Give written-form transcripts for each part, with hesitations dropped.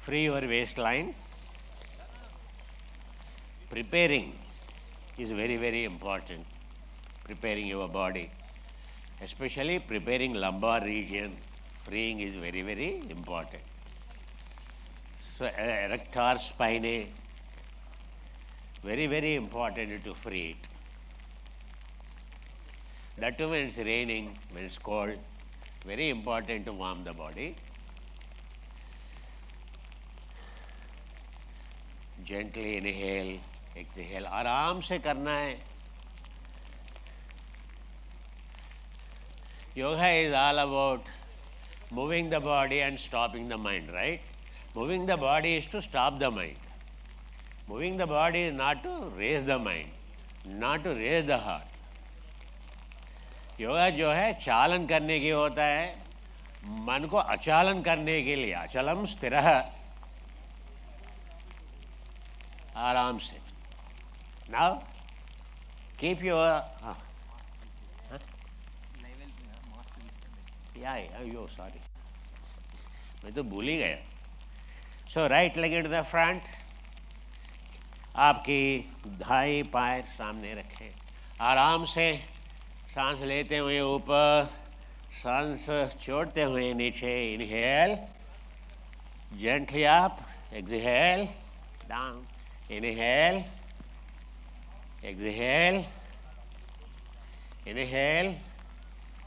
Free your waistline. Preparing is very, very important. Preparing your body, especially preparing lumbar region, freeing is very, very important. So erector spinae, very, very important to free it. That too when it's raining, when it's cold, very important to warm the body. Gently inhale, exhale, आराम से करना है. Yoga is all about moving the body and stopping the mind, right? Moving the body is to stop the mind. Moving the body is not to raise the mind, not to raise the heart. Yoga जो है चालन करने की होता है, मन को अचालन करने के लिए. अचलम स्थिरः, आराम से. Now keep your sorry, मैं तो भूल ही गया. So right leg to the front, आपकी दाएं पैर सामने रखें. आराम से सांस लेते हुए ऊपर, सांस छोड़ते हुए नीचे. Inhale, gently up, exhale, down. Inhale, exhale, inhale,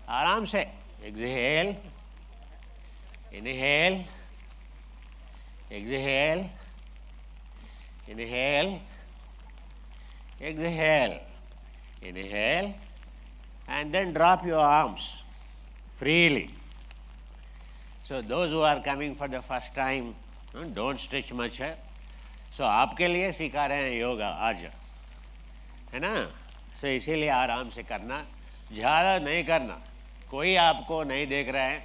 आराम से. Exhale, inhale, exhale, inhale, exhale, inhale, and then drop your arms freely. So those who are coming for the first time, don't stretch much. So आपके लिए सिखा रहे हैं योगा आज, है ना. सो इसीलिए आराम से करना, ज़्यादा नहीं करना. कोई आपको नहीं देख रहा है,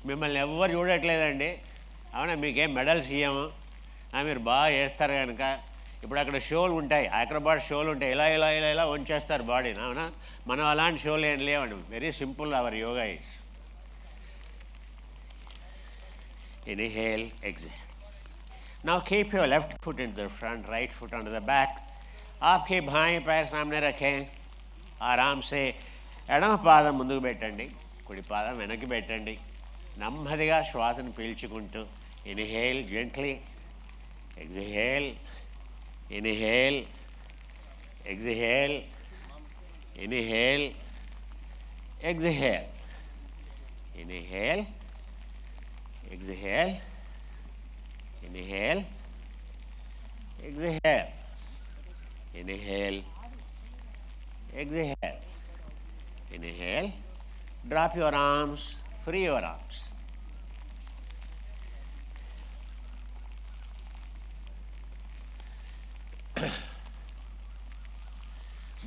మిమ్మల్ని ఎవ్వరు చూడట్లేదండి, అవునా. మీకేం మెడల్స్ ఇవ్వము, మీరు బాగా చేస్తారు కనుక. ఇప్పుడు అక్కడ షోలు ఉంటాయి, అక్రోబాట్ షోలు ఉంటాయి, ఇలా ఇలా ఇలా ఇలా వంచేస్తారు బాడీని, అవునా. మనం అలాంటి షోలు ఏం లేవండి. Very simple our yoga is. Inhale, exhale. Now keep your left foot in the front, right foot onto the back. आपके बाएं पैर सामने रखें. आराम से ఎడమ పాదం ముందుకు పెట్టండి, కుడి పాదం వెనక్కి పెట్టండి. నెమ్మదిగా శ్వాసను పీల్చుకుంటూ inhale gently, exhale, inhale, exhale, inhale, exhale, inhale, exhale, inhale, exhale, inhale, exhale, inhale. Drop your arms, free your arms.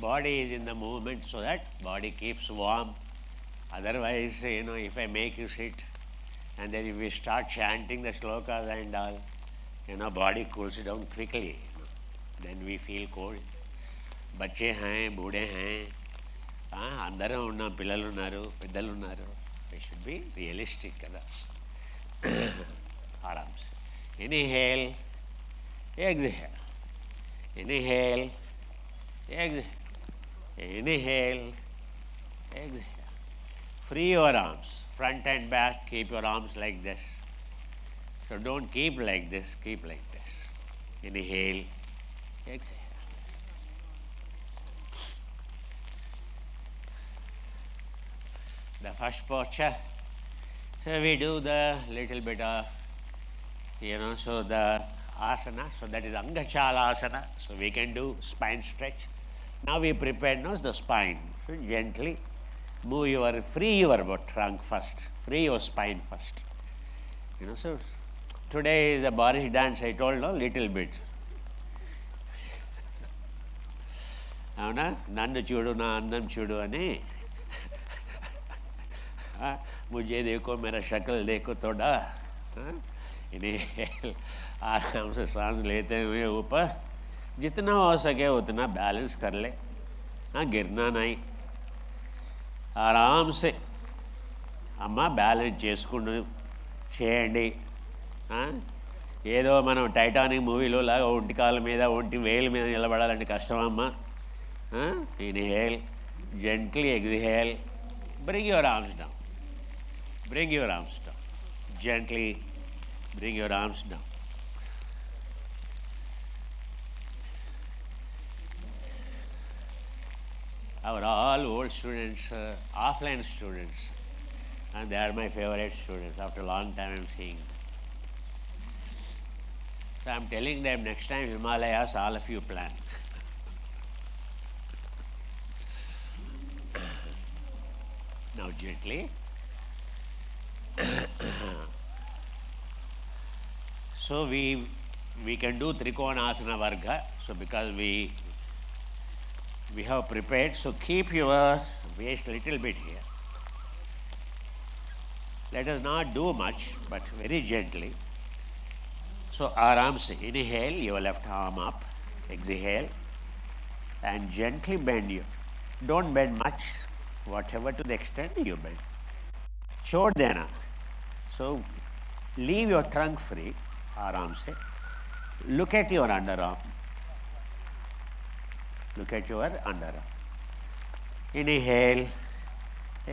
Body is in the movement so that body keeps warm. Otherwise, if I make you sit and then if we start chanting the slokas and all, body cools down quickly. Then we feel cold. बच्चे हैं, बूढ़े हैं, అందరూ ఉన్నాం, పిల్లలు ఉన్నారు, పెద్దలు ఉన్నారు. We should be realistic కదా. ఆరామ్ से. Inhale, exhale, inhale, exhale, inhale, exhale. Free your arms, front and back. Keep your arms like this. So don't keep like this, keep like this. Inhale, exhale. The first posture. So we do the little bit of, so the asana. So that is Angachala asana. So we can do spine stretch. Now we prepared the spine. So gently move free your trunk first, free your spine first. So today is a Boris dance, I told, little bit. అవునా, నన్ను చూడు నా అందం చూడు అని, मुझे देखो मेरा शक्ल देखो थोड़ा. इन्हें आराम से सांस लेते हुए ऊपर जितना हो सके उतना बैलेंस कर ले. गिरना नहीं. ఆరామ్ సే అమ్మ బ్యాలెన్స్ చేసుకుంటూ చేయండి. ఏదో మనం టైటానిక్ మూవీలో లాగా ఒంటి కాళ్ళ మీద ఒంటి వేలు మీద నిలబడాలంటే కష్టమమ్మా. Inhale, gently exhale, bring your arms down, bring your arms down, gently bring your arms down. Our all old students, offline students, and they are my favorite students. After a long time I'm seeing them. So I'm telling them, next time Himalayas, all of you plan. Now gently. So we can do Trikonasana Varga. So because we have prepared, so keep your waist little bit here. Let us not do much, but very gently. So arms, inhale, your left arm up, exhale, and gently bend you. Don't bend much, whatever to the extent you bend. Chod dena. So leave your trunk free, आराम से. Look at your underarm. Look at your underarm. Inhale,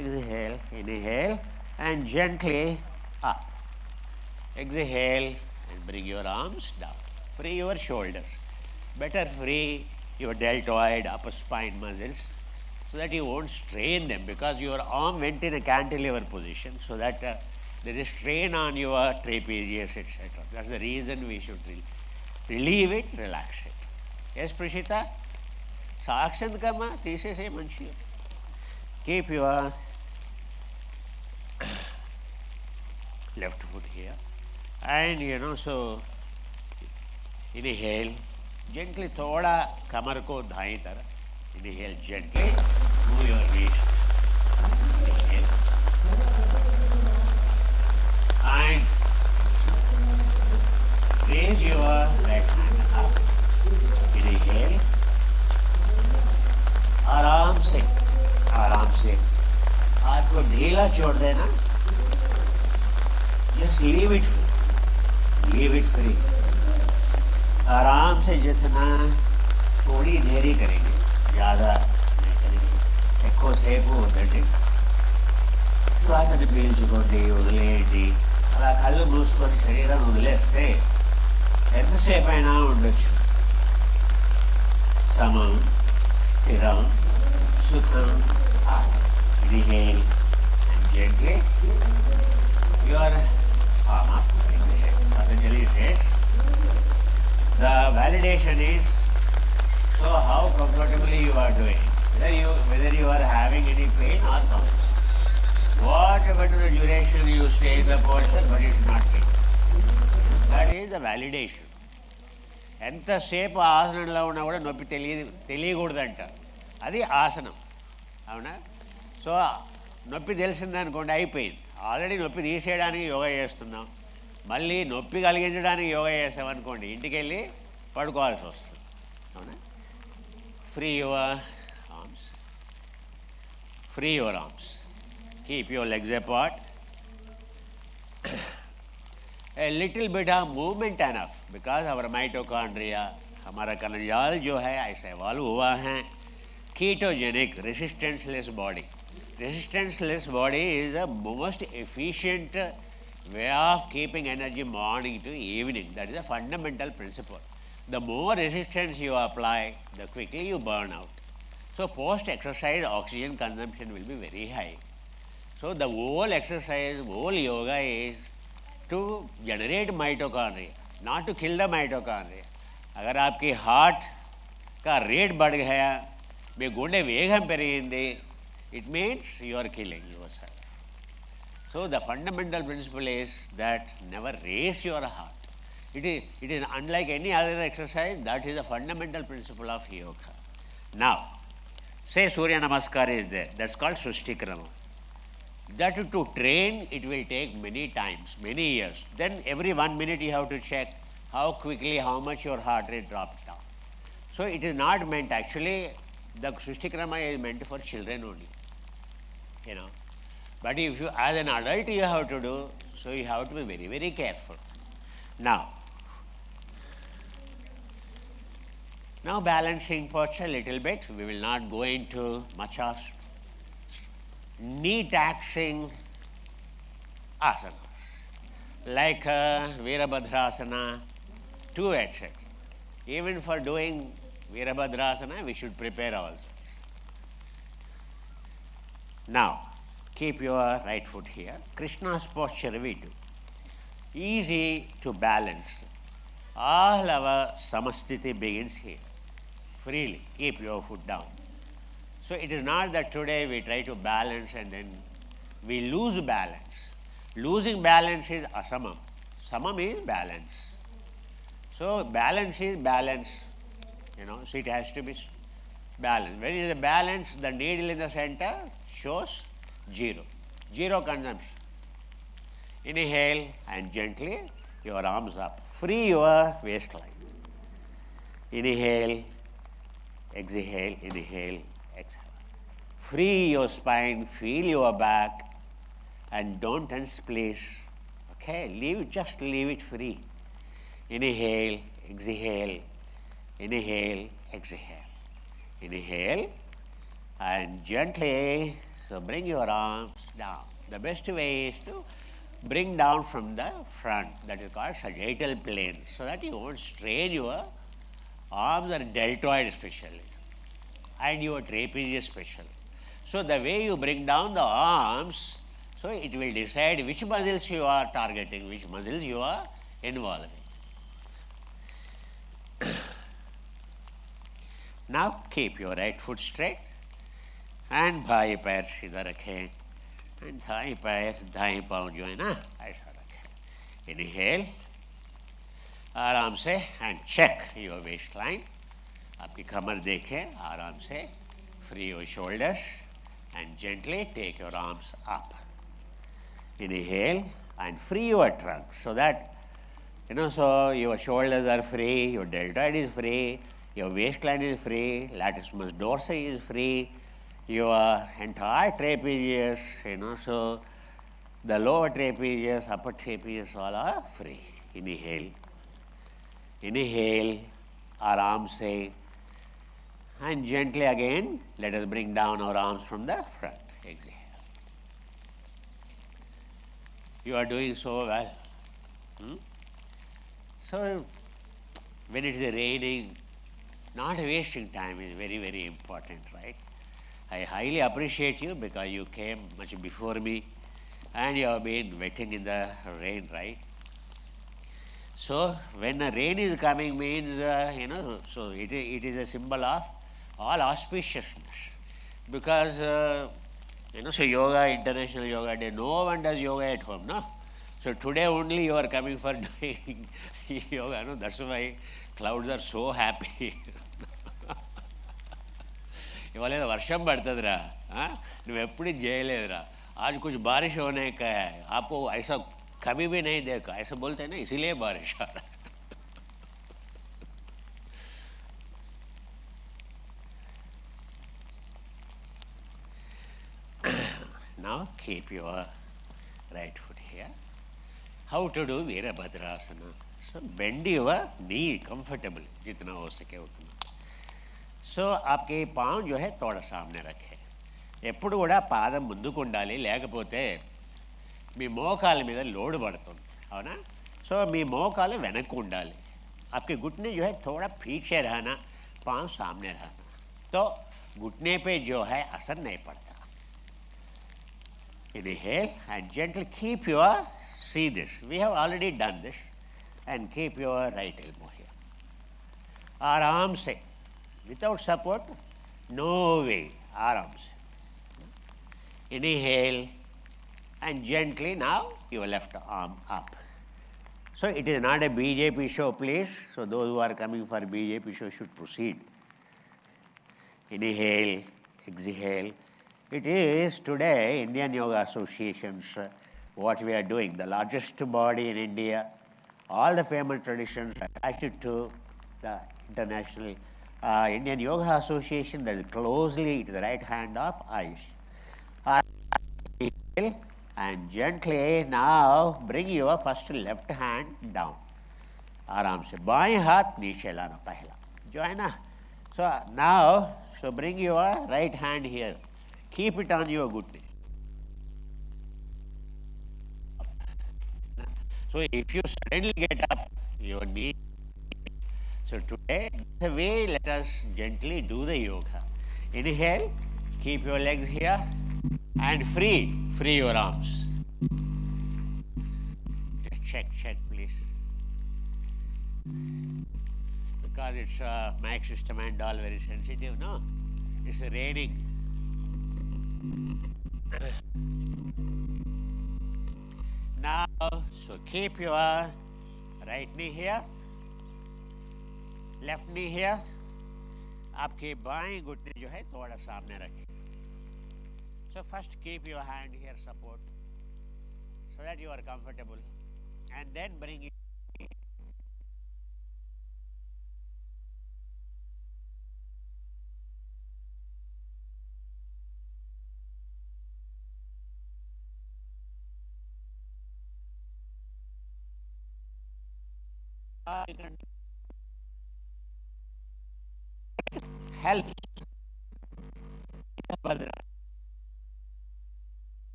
exhale, inhale, and gently up. Exhale and bring your arms down. Free your shoulders. Better free your deltoid, upper spine muscles so that you won't strain them, because your arm went in a cantilever position, so that there is strain on your trapezius, etc. That's the reason we should relieve it, relax it. Yes, Prashita? Sakshan kama, thesis say manchi. Keep your left foot here. And so inhale, gently thoda kamar ko दाईं तरफ. Inhale gently, move your waist. Inhale. And raise your right hand up. Inhale. आराम से हाथ को ढीला छोड़ देना. Just leave it free. आराम से जितना थोड़ी देरी करेंगे, ज़्यादा नहीं करेंगे. ఎక్కువసేపు వద్దండి. శ్వాసని పీల్చుకోండి, వదిలేయండి. అలా కళ్ళు మూసుకొని శరీరాన్ని వదిలేస్తే ఎంతసేపు అయినా ఉండొచ్చు. సమం, స్థిరం, సుఖం, ఆసనం. Inhale and gently your arm up. Exhale. Patanjali says the validation is so how comfortably you are doing, whether you are having any pain or not. Whatever to the duration you stay in the position, but it's not pain. That is the validation. ఎంతసేపు ఆసనంలో ఉన్నా కూడా నొప్పి తెలియకూడదంట. అది ఆసనం. అవునా? So నొప్పి తెలిసిందనుకోండి, అయిపోయింది. ఆల్రెడీ నొప్పి తీసేయడానికి యోగా చేస్తున్నాం, మళ్ళీ నొప్పి కలిగించడానికి యోగా చేసామనుకోండి, ఇంటికి వెళ్ళి పడుకోవాల్సి వస్తుంది. అవునా? Free your arms. Keep your legs apart. A little bit of movement enough, because our mitochondria, हमारा कणजाल जो है ऐसा इवॉल्व हुआ है ketogenic resistance-less body. Resistance-less body is the most efficient way of keeping energy morning to evening. That is a fundamental principle. The more resistance you apply, the quickly you burn out. So post-exercise oxygen consumption will be very high. So the whole exercise, whole yoga is to generate mitochondria, not to kill the mitochondria. अगर आपकी heart का rate बढ़ गया, మీ గుండె వేగం పెరిగింది, it means you are killing yourself. So the fundamental principle is that never raise your heart. It is unlike any other exercise. That is the fundamental principle of yoga. Now, say Surya Namaskar is there. That's called Srushtikrama. That to train, it will take many times, many years. Then every 1 minute you have to check how quickly, how much your heart rate drops down. So it is not meant, actually, the Srushtikrama is meant for children only. But if you, as an adult, you have to do, so you have to be very, very careful. Now, Now balancing posture a little bit. We will not go into much of knee taxing asanas like Virabhadrasana, 2 etc. Even for doing Virabhadrasana, we should prepare ourselves. Now, keep your right foot here. Krishna's posture we do. Easy to balance. All our samastiti begins here. Freely, keep your foot down. So it is not that today we try to balance and then we lose balance. Losing balance is asamam. Samam is balance. So balance is balance. So it has to be balanced. When it is a balance, the needle in the center shows 0. 0 consumption. Inhale and gently your arms up. Free your waistline. Inhale, exhale, inhale, exhale. Free your spine, feel your back, and don't tense, please. Okay, just leave it free. Inhale, exhale, inhale, exhale. Inhale, and gently, so bring your arms down. The best way is to bring down from the front, that is called sagittal plane, so that you won't strain your arms or deltoid especially, and your trapezius especially. So the way you bring down the arms, so it will decide which muscles you are targeting, which muscles you are involving. Now keep your right foot straight and बाएं पैर सीधा रखें and दाएं पैर दाएं पाँव जो है ना ऐसा रखें. Inhale, आराम से and check your waistline. आपकी कमर देखें आराम से. Free your shoulders and gently take your arms up. Inhale and free your trunk so that so your shoulders are free, your deltoid is free, your waistline is free, latissimus dorsi is free, your entire trapezius, so the lower trapezius, upper trapezius all are free. Inhale. Inhale, आराम से, and gently again, let us bring down our arms from the front. Exhale. You are doing so well. So, when it is raining, not wasting time is very, very important, right? I highly appreciate you because you came much before me and you have been wetting in the rain, right? So, when the rain is coming means, so it is a symbol of all auspiciousness. Because, so yoga, International Yoga Day, no one does yoga at home, no? So today only you are coming for doing yoga, no? That's why clouds are so happy. ఇవాళ ఏదో వర్షం పడుతుందిరా, నువ్వు ఎప్పుడు చేయలేదురా, आज कुछ बारिश होने का है, आपको ऐसा कभी भी नहीं देखा, ऐसा बोलते हैं ना, इसीलिए बारिश आ रहा है. Now keep your right foot here. How to do Virabhadrasana? So bend your knee comfortably, जितना हो सके उतना. సో आपके పాదం जो है తోడ సామ్నే రखे. ఎప్పుడు కూడా పాదం ముందుకు ఉండాలి, లేకపోతే మీ మోకాల మీద లోడ్ పడుతుంది, అవునా? సో మీ మోకాలు వెనక్కు ఉండాలి. आपके घुटने जो है थोड़ा पीछे रहना, पाँव सामने रहना, तो घुटने पे जो है असर नहीं पड़ता. Inhale and gently keep your, see this, we have already done this, and keep your right elbow here. आराम से, without support, no way, आराम से. Inhale and gently now your left arm up. So it is not a BJP show, please. So those who are coming for BJP show should proceed. Inhale, exhale. It is today Indian Yoga Association's what we are doing, the largest body in India. All the famous traditions attached to the International Indian Yoga Association that is closely to the right hand of Ayush. And gently now bring your first left hand down. आराम से बाएं हाथ नीचे लाना पहला, जो है ना So now, so bring your right hand here. Keep it on your good knee. So if you suddenly get up, your knee. So today, the way, let us gently do the yoga. Inhale, keep your legs here, and free your arms. Just check, please. Because it's a mic system and all very sensitive, no? It's raining. Now, so keep your right knee here, left knee here. आपके बाएं घुटने जो है थोड़ा सामने रखें. So first keep your hand here support so that you are comfortable, and then bring it. You can help.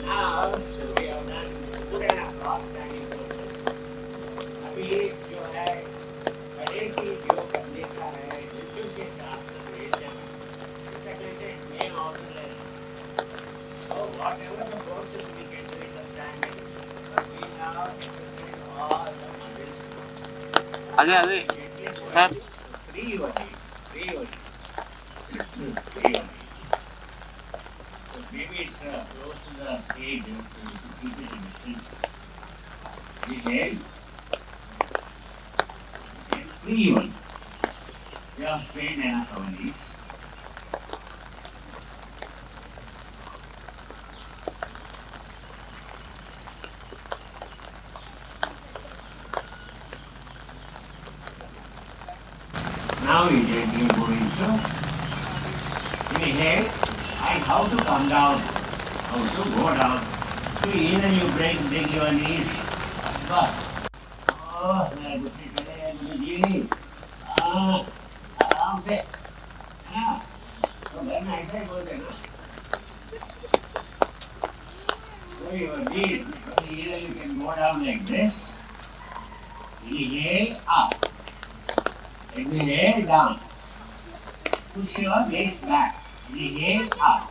Now, so we have done good enough cross standing poses. अभी जो है हर एक ही योग देखा है मृत्यु के शास्त्र वेद में इसका कहते हैं main order. So whatever the process we get to understanding, we now exercise all the muscles. అదే sir Free your knee, free your knee, free your knee. So maybe it's close to the stage, so you should keep it in distance. Inhale. And free your knees. We have strained enough our knees. Now you gently go into inhale and how to come down, how to go down. So either you bring your knees up. Oh, मेरा घुटने चले हैं गुरुजी. आराम से, है ना? तो घर में ऐसा ही बोलते ना. So your knees, either you can go down like this. Inhale up. Inhale down. Push your legs back. Inhale up.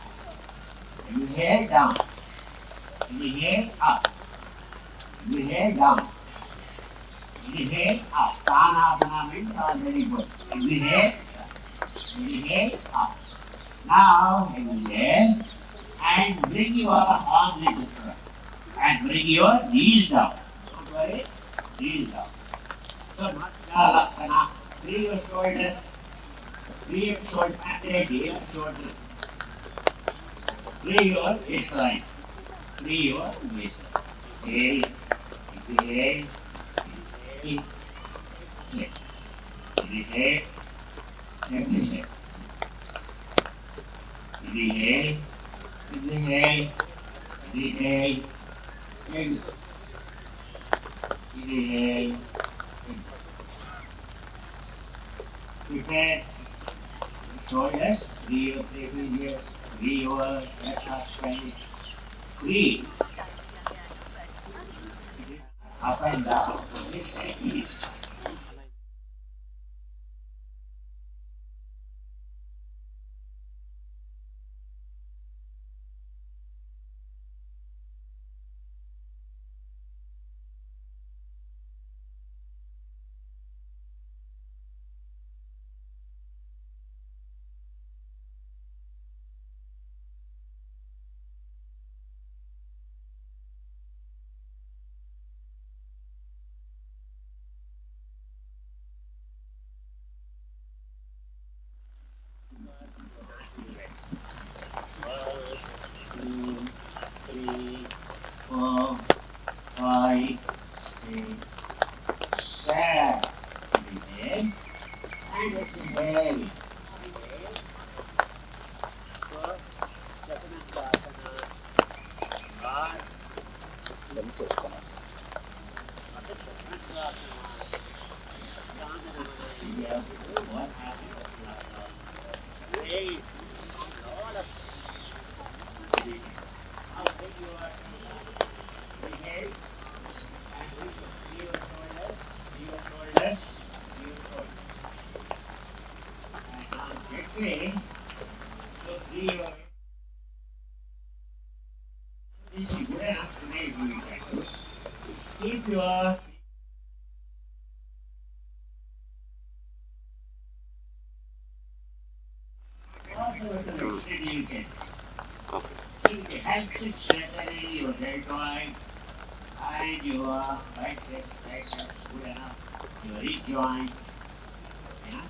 Inhale down. Inhale up. Inhale down. Inhale up. Tanasana means very good. Inhale. Inhale up. Now inhale and bring your arms into front. And bring your knees down. Don't worry. Knees down. So, Lakshana. Free your shoulders. Free your shoulder. Activate your shoulder. Free your waistline. Free your waistline. Inhale. Inhale. Inhale. Inhale. Exhale. Inhale. Inhale. Inhale. Exhale. Inhale. Exhale. Prepare shoulders, free your trapezius, free your spine, free. Up and down. This is. your this is good enough today if you can do. Keep your whatever to the extent you can. So it helps in strengthening your deltoid and your biceps, triceps, good enough. Your hip joint, you know.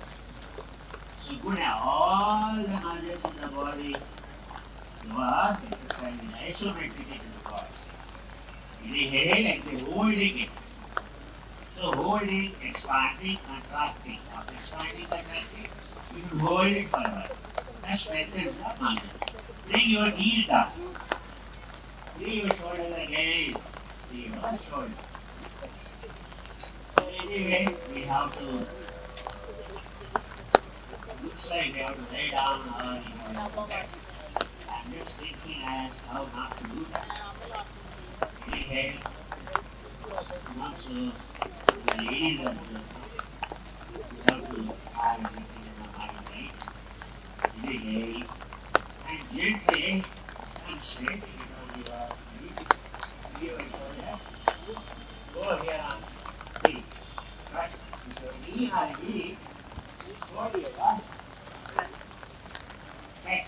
So good enough. All the muscles in the body, you are exercising isometrically to the body. Inhale, exhale, holding it. So holding, expanding, contracting. Of expanding, contracting, you should hold it for a while. That strengthens the muscle. Bring your knees down. Bring your shoulders again. Bring your shoulders. So anyway, we have to, looks like we have to lay down or I'm just thinking as how not to do that. Inhale. Not so the ladies are good. You have to have everything in the mind, right? Inhale. And gently come straight, sit on your feet, give your shoulders. Go here on knee. Right? If your knee are weak, fold your head.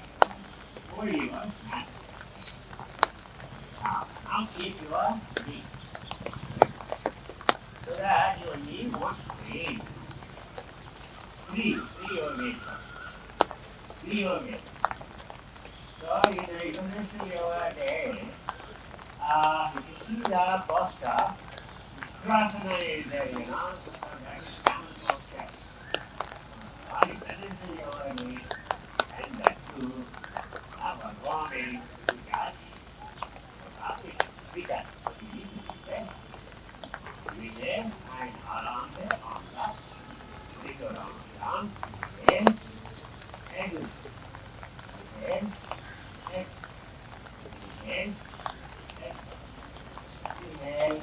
Fold your hand. Now keep your knee. So that your knee won't strain. Free your weight. Free your weight. So in the University over there, if you see the poster, Ustrasana is there, you know, so that is camel posture. All dependency over there, and that too, performing to touch, we can. Inhale and arms on top. Bring your arms down. Inhale, exhale. Inhale, exhale. Inhale, exhale. Inhale,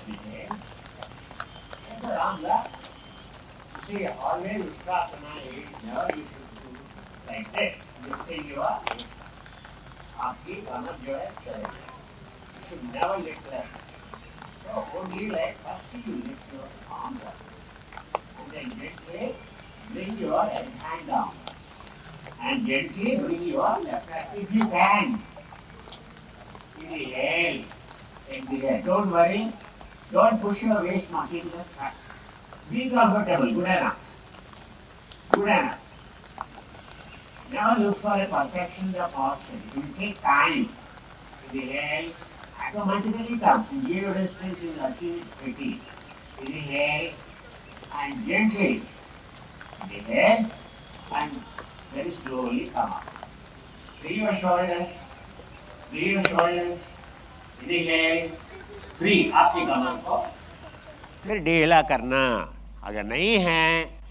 inhale. Get the arms up. You see, always Ustrasana is now you should do like this, lifting your hips. आपकी कमर जो है चलेगी. You should never lift left. So only like first you lift your arms up. And then gently bring your right hand down. And gently bring your left hand if you can. Inhale. Exhale. Don't worry. Don't push your waist muscle to the front. Be comfortable. Good enough. Good enough. Never look for a perfection in the posture. It will take time. Inhale. Automatically comes. Zero distance is achieved quickly. Inhale and gently. Inhale and very slowly come up. Free your shoulders. Free your shoulders. Inhale. Free. आपकी कमर को फिर ढीला करना. अगर नहीं है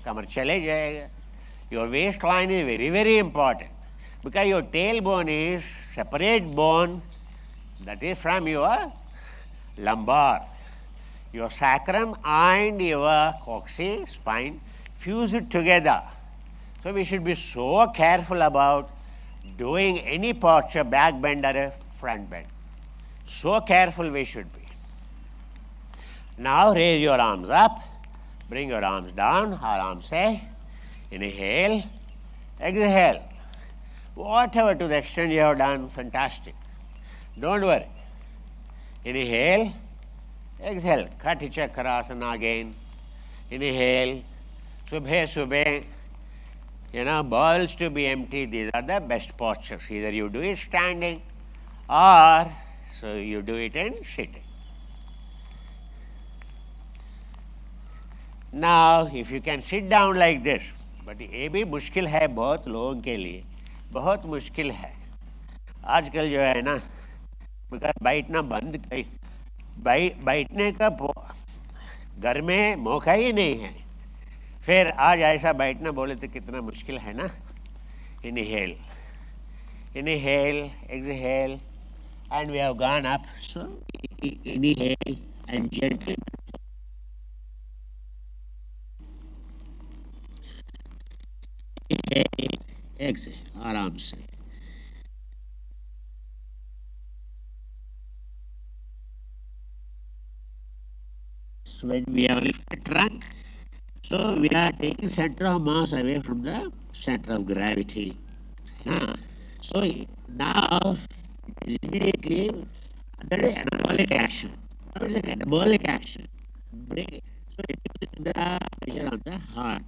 कमर चले जाएगा. Your waistline is very, very important because your tailbone is separate bone that is from your lumbar. Your sacrum and your coccyx spine fuse it together. So we should be so careful about doing any posture, back bend or a front bend. So careful we should be. Now raise your arms up, bring your arms down, arms say. Inhale, exhale. Whatever to the extent you have done, fantastic. Don't worry. Inhale, exhale. Kati Chakrasana again. Inhale, subhe subhe. Bowels to be empty. These are the best postures. Either you do it standing or so you do it in sitting. Now, if you can sit down like this, but ये भी मुश्किल है बहुत लोगों के लिए, बहुत मुश्किल है आजकल जो है ना, बैठना बंद बैठने का घर में मौका ही नहीं है. फिर आज ऐसा बैठना बोले तो कितना मुश्किल है ना. Inhale, inhale, exhale and we have gone up. So inhale and gently. Inhale, exhale, आराम से. When we have lifted trunk, so we are taking center of mass away from the center of gravity. So now immediately there is anabolic action. What is the anabolic action? So reducing the pressure on the heart.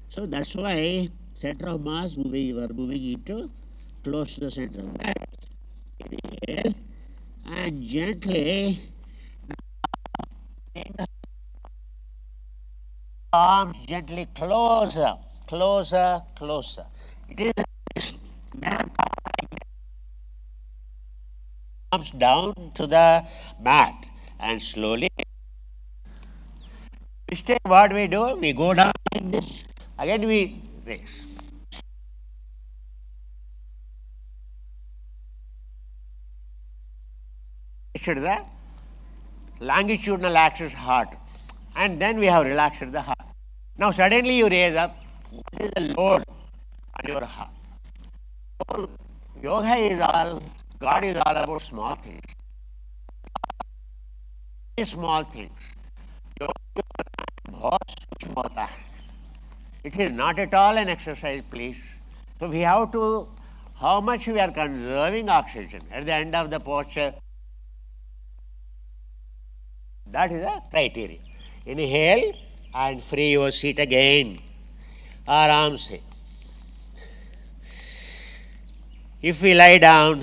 So that's why center of mass we were moving into close to the center of gravity. Inhale and gently take the arms gently closer, closer, closer. It is arms down to the mat and slowly. Instead, what we do, we go down like this. Again, we raise. The longitudinal axis heart, and then we have relaxed the heart. Now suddenly you raise up. What is the load on your heart? So, yoga is all, God is all about small things. Small things. It is not at all an exercise, please. So we have to, how much we are conserving oxygen at the end of the posture. That is a criteria. Inhale and free your seat again. Aram se. If we lie down,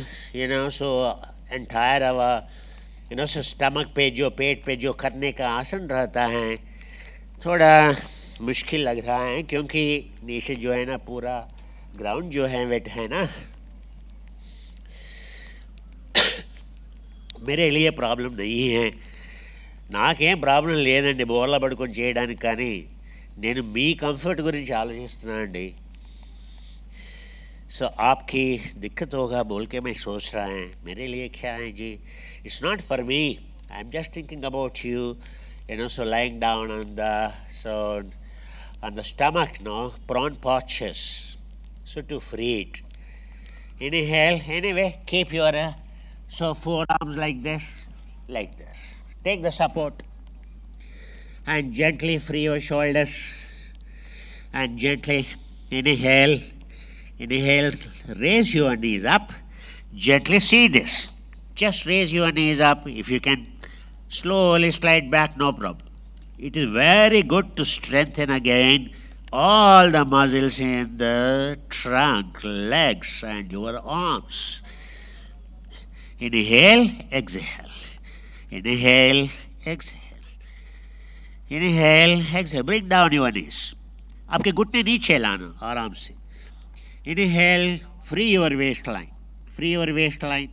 so entire our, so stomach पे जो पेट पे जो करने का आसन रहता है थोड़ा मुश्किल लग रहा है क्योंकि नीचे जो है ना पूरा ग्राउंड जो है वेट है ना. मेरे लिए ప్రాబ్లం नहीं है, నాకేం ప్రాబ్లం లేదండి బోర్లా పడుకొని చేయడానికి, కానీ నేను మీ కంఫర్ట్ గురించి ఆలోచిస్తున్నానండి. सो आपकी दिक्कत होगा बोल के मैं सोच रहा है. मेरे लिए क्या है जी, it's not for me, I am just thinking about you so lying down on the stomach, prawn pouches, so to free it. Inhale, anyway, keep your forearms like this, take the support and gently free your shoulders and gently inhale, raise your knees up, gently see this, just raise your knees up. If you can slowly slide back, no problem. It is very good to strengthen again all the muscles in the trunk, legs and your arms. Inhale, exhale. Inhale, exhale. Inhale, exhale. Bring down your knees. आपके घुटने नीचे लाना आराम से. Inhale, free your waistline. Free your waistline.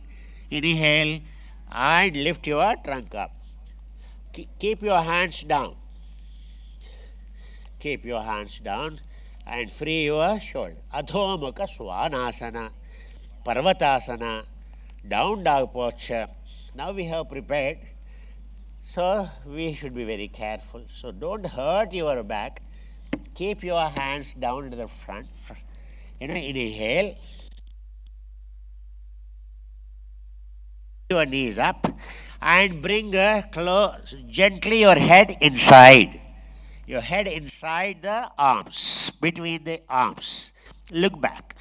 Inhale and lift your trunk up. Keep your hands down. Keep your hands down and free your shoulder. Adho Mukha Svanasana, Parvatasana, down dog posture. Now we have prepared. So we should be very careful. So don't hurt your back. Keep your hands down to the front. Inhale. Your knees up and bring gently your head inside. Your head inside the arms, between the arms. Look back.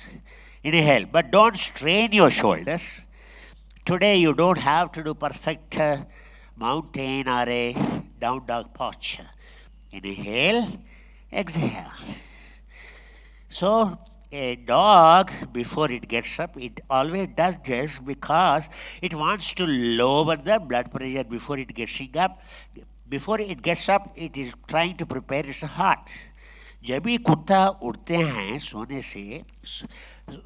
Inhale, but don't strain your shoulders. Today you don't have to do perfect mountain or a down dog posture. Inhale, exhale. So a dog, before it gets up, it always does this because it wants to lower the blood pressure before it gets up. Before it gets up, it is trying to prepare its heart. जब भी कुत्ता उठते हैं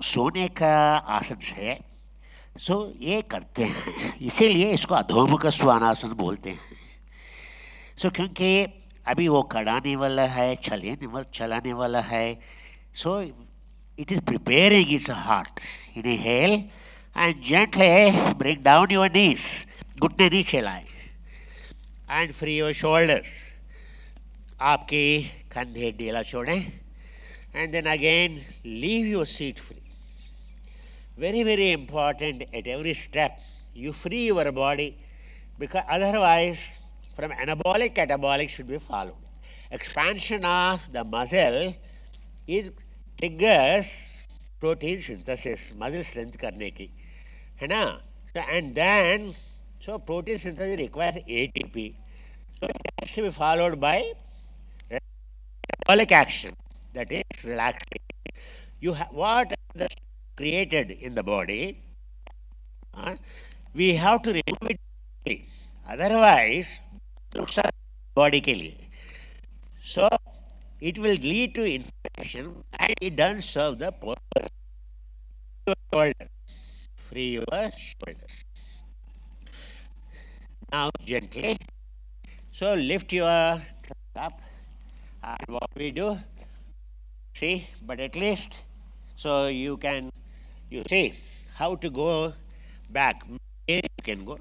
सोने का आसन से, सो ये करते हैं, इसीलिए इसको अधोमुख स्वानासन बोलते हैं. सो क्योंकि अभी वो कड़ाने वाला है, चलाने वाला है, सो it is preparing its heart. Inhale and gently bring down your knees. घुटने नीचे लाए and free your shoulders. आपके कंधे ढीला छोड़ें and then again leave your seat free. Very, very important at every step. You free your body, because otherwise from anabolic, catabolic should be followed. Expansion of the muscle is triggers protein synthesis, muscle strength करने की, है ना? So, and then, so protein synthesis requires ATP. So it has to be followed by metabolic action, that is relaxation. What is created in the body, we have to remove it quickly. Otherwise, नुकसान body के लिए. So it will lead to infection and it doesn't serve the purpose. Free your shoulders. Now gently. So lift your up. And what we do, see, but at least so you see how to go back. You can go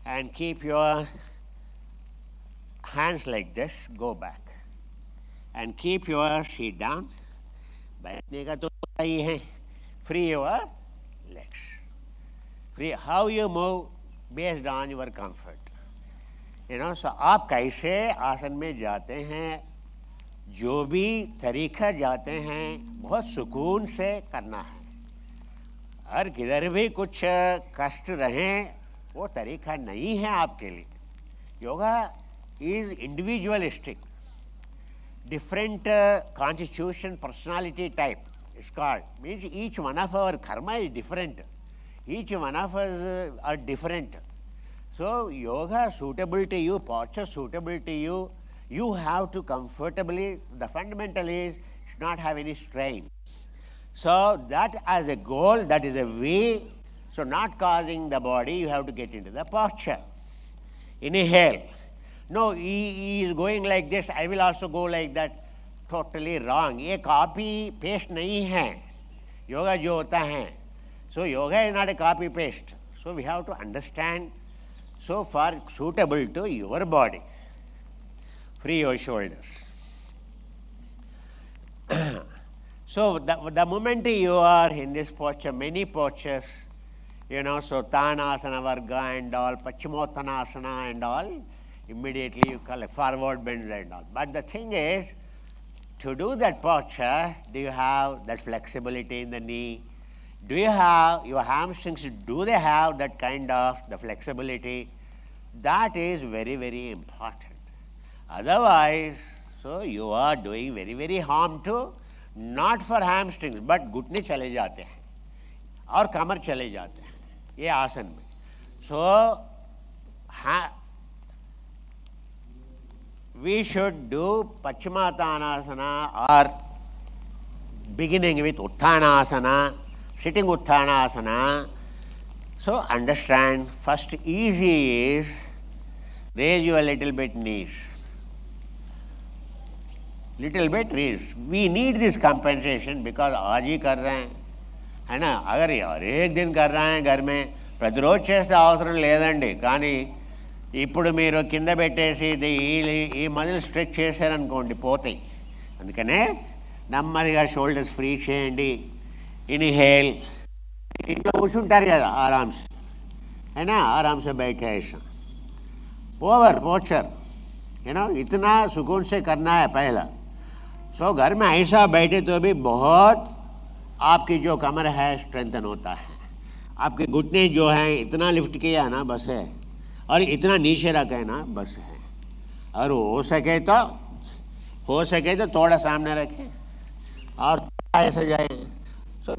and keep your hands like this, go back and keep your seat down. बैठने का तो ही है. Free your legs. Free how you move based on your comfort. So आप कैसे आसन में जाते हैं, जो भी तरीका जाते हैं, बहुत सुकून से करना है. हर किधर भी कुछ कष्ट रहे, वो तरीका नहीं है आपके लिए. Yoga is individualistic. Different constitution, personality type is called. Means each one of our karma is different. Each one of us are different. So yoga suitable to you, posture suitable to you, you have to comfortably, the fundamental is should not have any strain. So that as a goal, that is a way, so not causing the body, you have to get into the posture. Inhale. No, he is going like this, I will also go like that. Totally wrong. ये copy paste नहीं है. Yoga जो होता है. So yoga is not a copy paste. So we have to understand, so far suitable to your body. Free your shoulders. So the moment you are in this posture, many postures, so Tanasana Varga and all, Paschimottanasana and all, immediately you call it forward bend and all. But the thing is, to do that posture, do you have that flexibility in the knee? Do you have your hamstrings, do they have that kind of the flexibility? That is very, very important. Otherwise, so you are doing very, very harm to, not for hamstrings, but घुटने चले जाते हैं और कमर चले जाते हैं ये आसन में. So we should do Paschimottanasana or beginning with Uttanasana, sitting Uttanasana. So understand, first easy is raise your little bit knees. Little bit raise. We need this compensation because आज ही कर रहे हैं, है ना? अगर यार एक दिन कर रहे हैं घर में, प्रतिरोध చేస్తే అవసరం లేదండి. కానీ ఇప్పుడు మీరు కింద పెట్టేసి ఈ మజిల్ స్ట్రెచ్ చేశారనుకోండి పోతాయి. అందుకనే నెమ్మదిగా షోల్డర్స్ ఫ్రీ చేయండి. ఇన్హేల్. ఇంట్లో కూర్చుంటారు కదా आराम से, है ना? आराम से बैठे ऐसा. ओवर पोस्चर, इतना सुकून से करना है पहला. सो घर में ऐसा बैठे तो भी बहुत आपकी जो कमर है स्ट्रेंथन होता है. आपके घुटने जो हैं इतना लिफ्ट किया ना बस है, और इतना नीचे रखा है ना बस है. और हो सके तो थोड़ा सामने रखें और ऐसे जाए. सो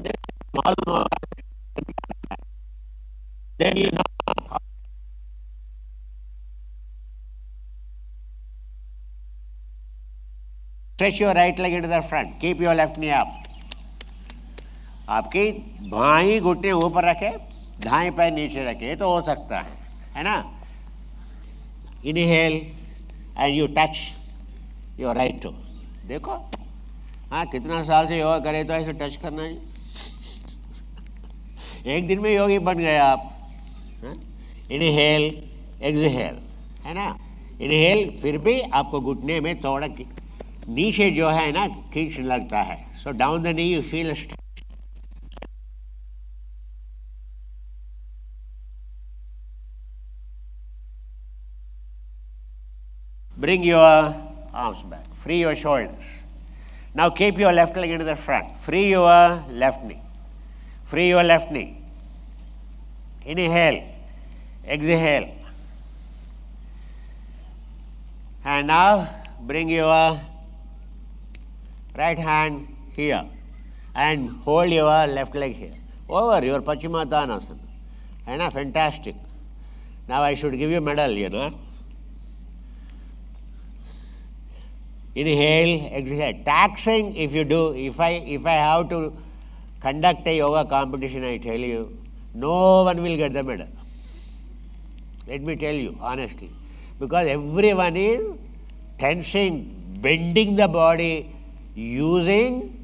मालूम होगा. Then you know. Stretch your right leg into the front. Keep your left knee up. आपकी बाएं घुटने ऊपर रखे, दाएं पैर नीचे रखे. ये तो हो सकता है ना? Inhale and you touch your right toe. देखो, हाँ कितना साल से योगा करे तो ऐसे टच करना है. एक दिन में योगी बन गए आप. इनहेल एक्सहेल, है ना? इनहेल फिर भी आपको घुटने में थोड़ा नीचे जो है ना खींच लगता है. So down the knee you feel bring your arms back, free your shoulders. Now keep your left leg into the front, free your left knee, free your left knee. Inhale, exhale, and now bring your right hand here and hold your left leg here over your Paschimottanasana. And fantastic. Now I should give you a medal, you know. Inhale, exhale. Taxing if you do. If I have to conduct a yoga competition, I tell you, no one will get the medal. Let me tell you honestly. Because everyone is tensing, bending the body, using,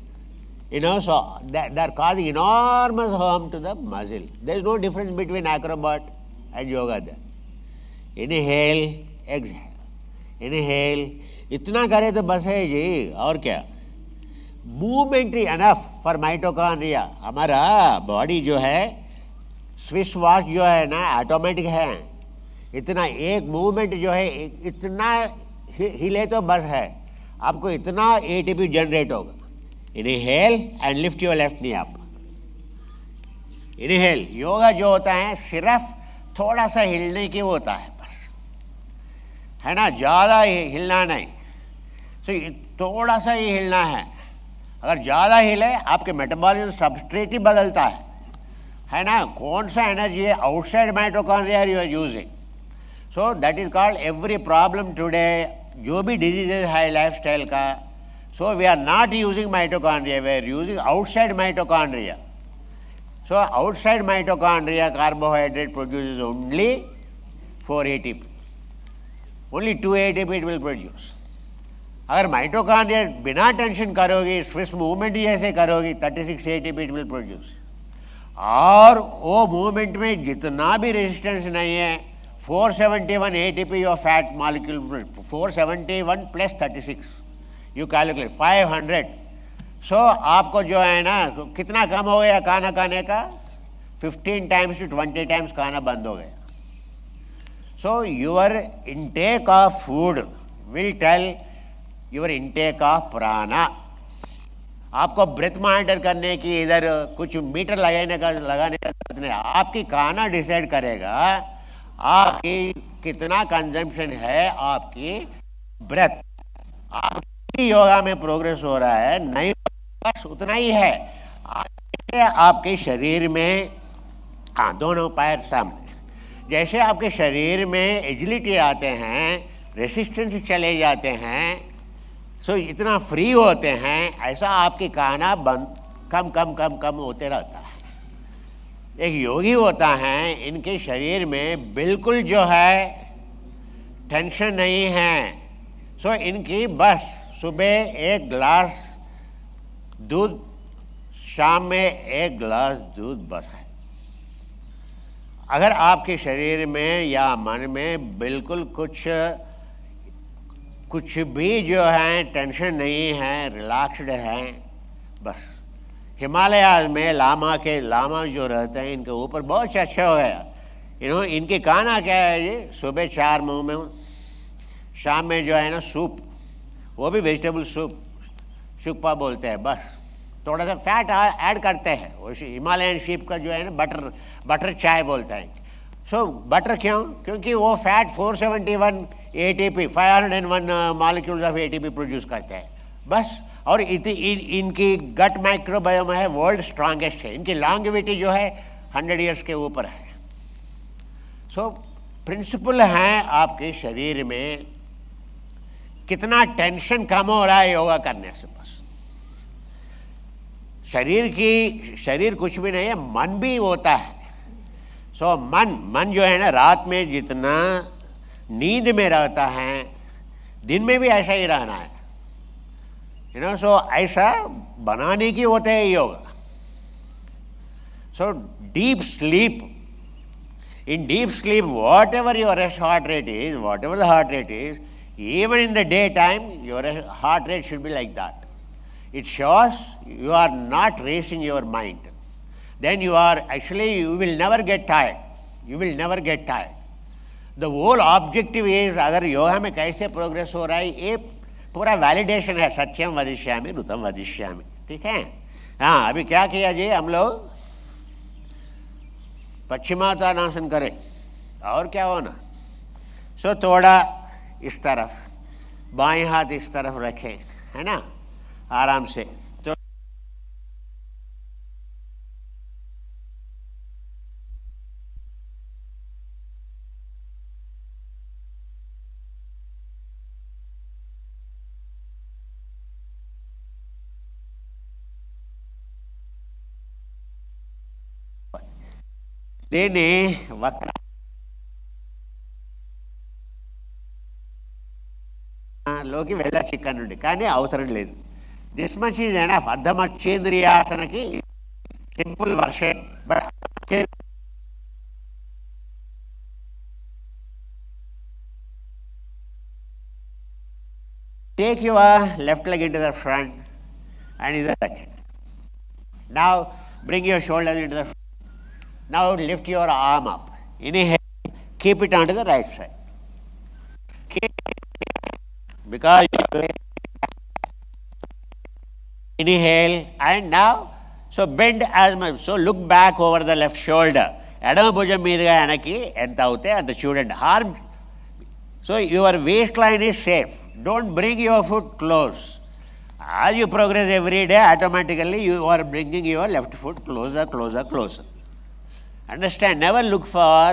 so they're causing enormous harm to the muscle. There is no difference between acrobat and yoga there. Inhale, exhale. Inhale. इतना करे तो बस है जी, और क्या. Movement enough for mitochondria. हमारा body जो है स्विच वॉच जो है ना ऑटोमेटिक है. इतना एक मूवमेंट जो है इतना हिले तो बस है, आपको इतना एटीपी जनरेट होगा. Inhale and lift your left knee up. Inhale. Yoga जो होता है सिर्फ थोड़ा सा हिलने की होता है बस, है ना, ज़्यादा हिलना नहीं. सो थोड़ा सा ही हिलना है. अगर ज़्यादा हिले आपके मेटाबॉलिज्म सबस्ट्रेट ही बदलता है ना. कौन सा एनर्जी है outside mitochondria you are using. So that is called every problem today जो भी डिजीजेज है लाइफस्टाइल का. So we are not using mitochondria, we are using outside mitochondria. So outside mitochondria carbohydrate produces only 4 ATP. Only 2 ATP it will produce. अगर mitochondria बिना tension करोगी, स्विस movement जैसे करोगी, 36 ATP it will produce. और वो movement में जितना भी रेजिस्टेंस नहीं है, 471 ATP your fat molecule, 471 plus 36, you calculate 500. सो आपको जो है ना कितना कम हो गया खाना खाने का, 15 times to 20 times खाना बंद हो गया. So your intake of food will tell your intake of prana. आपको ब्रेथ मॉनिटर करने की इधर कुछ मीटर लगाने का जरूरत नहीं. आपकी खाना डिसाइड करेगा आपकी कितना कंजम्पशन है आपकी ब्रेथ. आपकी योगा में प्रोग्रेस हो रहा है नहीं, बस उतना ही है. आपके शरीर में दोनों पैर सामने, जैसे आपके शरीर में एजिलिटी आते हैं, रेसिस्टेंस चले जाते हैं, सो इतना फ्री होते हैं, ऐसा आपकी खाना कम होते रहता है. एक योगी होता है, इनके शरीर में बिल्कुल जो है टेंशन नहीं है. सो इनकी बस सुबह 1 गिलास दूध, शाम में 1 गिलास दूध बस है. अगर आपके शरीर में या मन में बिल्कुल कुछ भी जो है टेंशन नहीं है, रिलैक्स्ड है, बस. हिमालय में लामा जो रहते हैं इनके ऊपर बहुत अच्छा हो गया. इनके खाना क्या है ये, सुबह 4 मुँह में, शाम में जो है ना सूप, वो भी वेजिटेबल सूप, शुक्पा बोलते हैं. बस थोड़ा सा फैट ऐड करते हैं. वो हिमालयन शीप का जो है ना बटर चाय बोलते हैं. सो बटर क्यों? क्योंकि वो fat 471 ATP 501 molecules of ATP produce करते हैं बस. और इनकी गट माइक्रोबायोम है वर्ल्ड स्ट्रांगेस्ट है. इनकी लॉन्गेविटी जो है 100 ईयर्स के ऊपर है. सो प्रिंसिपल है आपके शरीर में कितना टेंशन कम हो रहा है योगा करने से. बस शरीर कुछ भी नहीं है, मन भी होता है. सो मन जो है ना रात में जितना नींद में रहता है, दिन में भी ऐसा ही रहना है. सो ऐसा बनाने की होते है yoga. So deep sleep, in deep sleep whatever your heart rate is, whatever the heart rate is, Even in the daytime, your heart rate should be like that. It shows you are not racing your mind. Then you will never get tired. You will never get tired. The whole objective is अगर योगा में कैसे progress हो रहा है, ये पूरा validation है. सत्यम वदिष्यामि ऋतम वदिष्यामि. ठीक है. हाँ, अभी क्या किया जी, हम लोग पश्चिमातानासन करें और क्या होना. सो थोड़ा इस तरफ, बाएं हाथ इस तरफ रखें, है ना, आराम से. तो దీన్ని వక్ర లోకి వెళ్ళచ్చు ఇక్కడ నుండి, కానీ అవసరం లేదు. This much is enough. అర్ధమచ్చేంద్రియాసనకి simple version. But take your left leg into the front and either leg. Now bring your shoulders into the front. Now lift your arm up. Inhale, keep it onto the right side. Because inhale and now, so bend as much. So look back over the left shoulder. ఎడమ భుజం మీదుగా వెనక్కి ఎంత అవుతే అంత చూడండి. Harm. So your waist line is safe. Don't bring your foot close. As you progress every day, automatically you are bringing your left foot closer, closer, closer. Understand? Never look for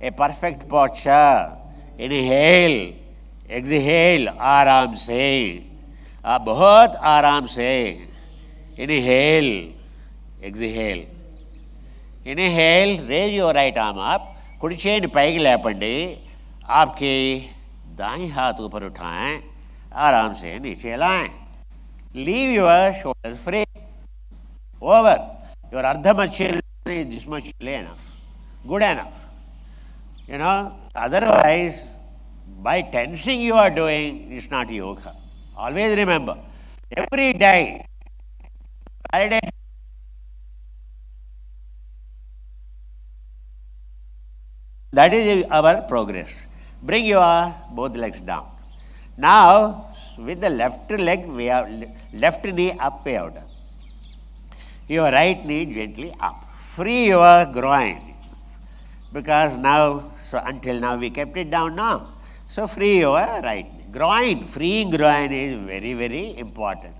a perfect posture. Inhale, exhale, आराम से. बहुत आराम से. Inhale, exhale. Inhale, raise your right arm up. कुड़ी चेन पैगी लेपंडी. आपके दाएं हाथ ऊपर उठाएं, आराम से नीचे लाएं. Leave your shoulders free. Over. Your अर्धमच्छेद this much enough. Good enough. You know, otherwise, by tensing you are doing, it's not yoga. Always remember, every day, validate. That is our progress. Bring your both legs down. Now, with the left leg, we have left knee up, way out. Your right knee gently up. Free your groin. Because now, so until now we kept it down now. So free your right knee. Groin, freeing groin is very, very important.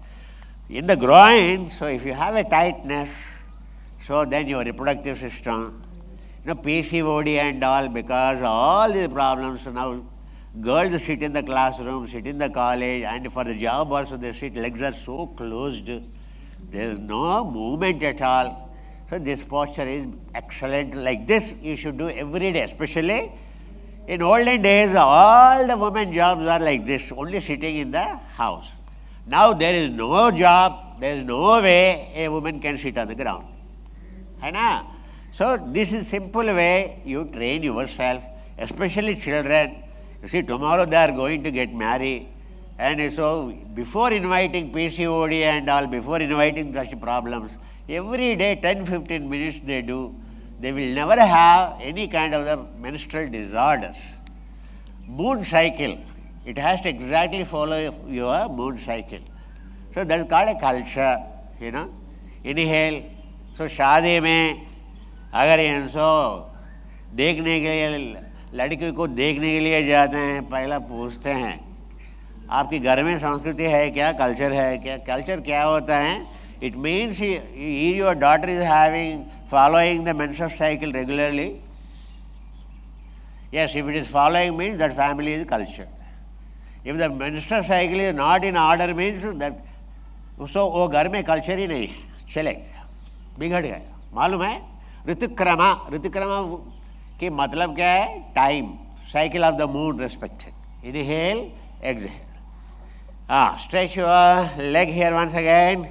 In the groin, so if you have a tightness, so then your reproductive system, PCOD and all, because all the problems now, girls sit in the classroom, sit in the college, and for the job also they sit, legs are so closed, there is no movement at all. So this posture is excellent. Like this you should do every day, especially in olden days, all the women jobs are like this, only sitting in the house. Now there is no job, there is no way a woman can sit on the ground. Hai na? So this is simple way you train yourself, especially children. You see, tomorrow they are going to get married, and so before inviting PCOD and all, before inviting such problems, every day 10-15 minutes they do, they will never have any kind of the menstrual disorders. Moon cycle, it has to exactly follow your moon cycle. So that's called a culture, you know. Inhale. So शादी में अगर इनको देखने के लिए, लड़की को देखने के लिए जाते हैं, पहला पूछते हैं आपकी घर में संस्कृति है क्या, कल्चर है क्या. कल्चर क्या होता है? It means your daughter is following the menstrual cycle regularly. Yes, if it is following, means that family is culture. If the menstrual cycle is not in order, means that so वो घर में culture ही नहीं है, चले बिगड़ गया. मालूम है? ऋतुक्रमा, ऋतुक्रमा की मतलब क्या है? Time, cycle of the moon respected. Inhale, exhale. Stretch your leg here once again,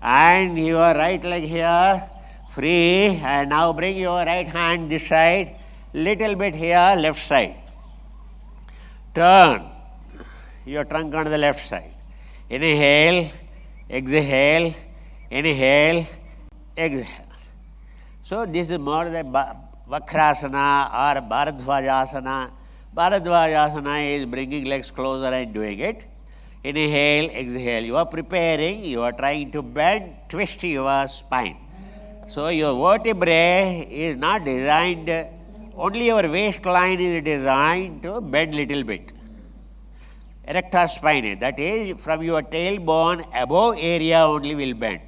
and your right leg here, free. And now bring your right hand this side, little bit here, left side. Turn. your trunk on the left side. Inhale, exhale, inhale, exhale. So this is more the Vakrasana or Bharadvajasana. Bharadvajasana is bringing legs closer and doing it. Inhale, exhale. You are preparing, you are trying to bend, twist your spine. So your vertebrae is not designed, only your waistline is designed to bend little bit. Erector spinae, that is from your tailbone above area only will bend.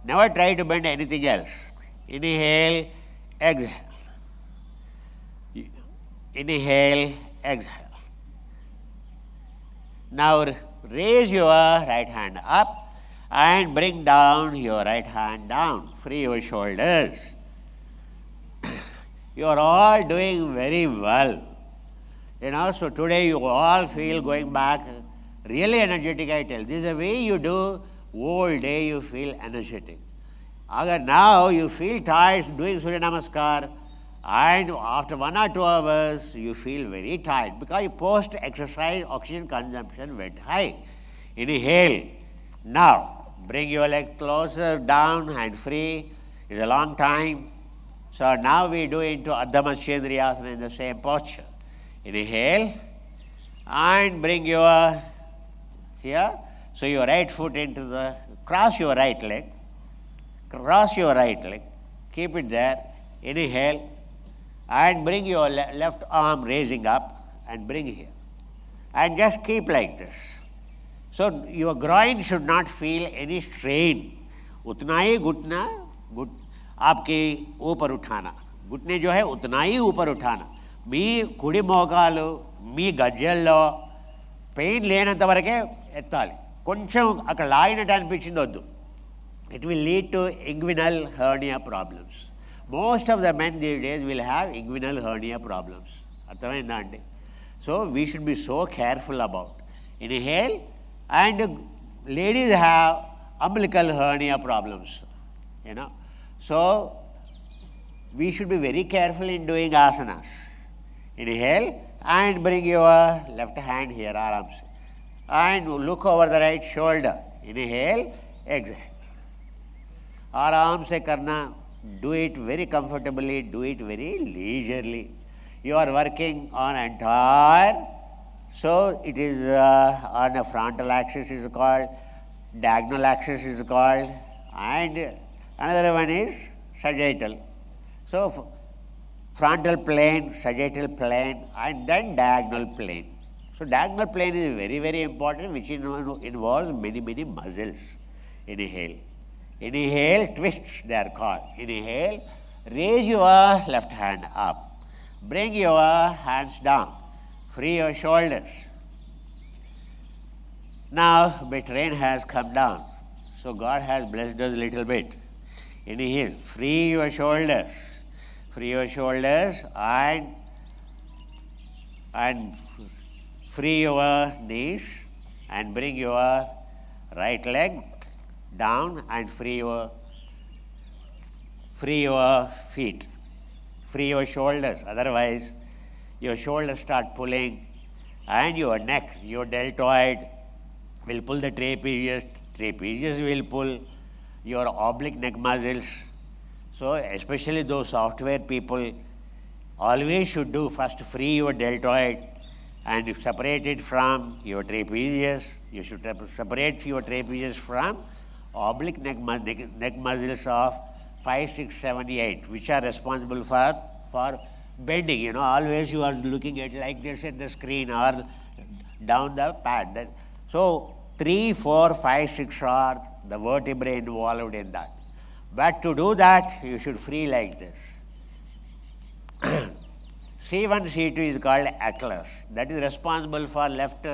Never try to bend anything else. Inhale, exhale. Inhale, exhale. Now raise your right hand up and bring down your right hand down. Free your shoulders. You are all doing very well. So today you all feel going back really energetic, I tell. This is the way you do, whole day you feel energetic. Now you feel tired doing Surya Namaskar, and after 1 or 2 hours you feel very tired because post-exercise oxygen consumption went high. Inhale. Now bring your leg closer down and free. It's a long time. So now we do into Ardha Matsyendrayasana in the same posture. Inhale and bring your here. So your right foot into the, cross your right leg. Cross your right leg. Keep it there. Inhale and bring your left arm raising up and bring here. And just keep like this. So your groin should not feel any strain. उतना ही घुटना आपके ऊपर उठाना. घुटने जो है उतना ही ऊपर उठाना. మీ కుడి మోకాలు మీ గజ్జల్లో పెయిన్ లేనంత వరకే ఎత్తాలి. కొంచెం అక్కడ లాగినట్టు అనిపించింది వద్దు. It will lead to inguinal hernia problems. Most of the men these days will have inguinal hernia problems. అర్థమైందా అండి? So we should be so careful about. Inhale, and ladies have umbilical hernia problems. So we should be very careful in doing asanas. Inhale and bring your left hand here, arms, and look over the right shoulder. Inhale, exhale. आराम से करना. Do it very comfortably, do it very leisurely. You are working on entire, so it is on a frontal axis is called, diagonal axis is called, and another one is sagittal. So frontal plane, sagittal plane, and then diagonal plane. So diagonal plane is very, very important, which involves many, many muscles. Inhale. Inhale, twists they are called. Inhale, raise your left hand up. Bring your hands down. Free your shoulders. Now, bit rain has come down. So God has blessed us a little bit. Inhale, free your shoulders. Free your shoulders and free your knees and bring your right leg down and free your feet. Free your shoulders. Otherwise, your shoulders start pulling and your neck, your deltoid will pull the trapezius. Trapezius will pull your oblique neck muscles. So especially those software people always should do first free your deltoid and separate it from your trapezius. You should separate your trapezius from oblique neck muscles of 5, 6, 7, 8, which are responsible for bending. Always you are looking at like this at the screen or down the pad. So 3, 4, 5, 6 are the vertebrae involved in that. But to do that, you should free like this. C1, C2 is called atlas. That is responsible for left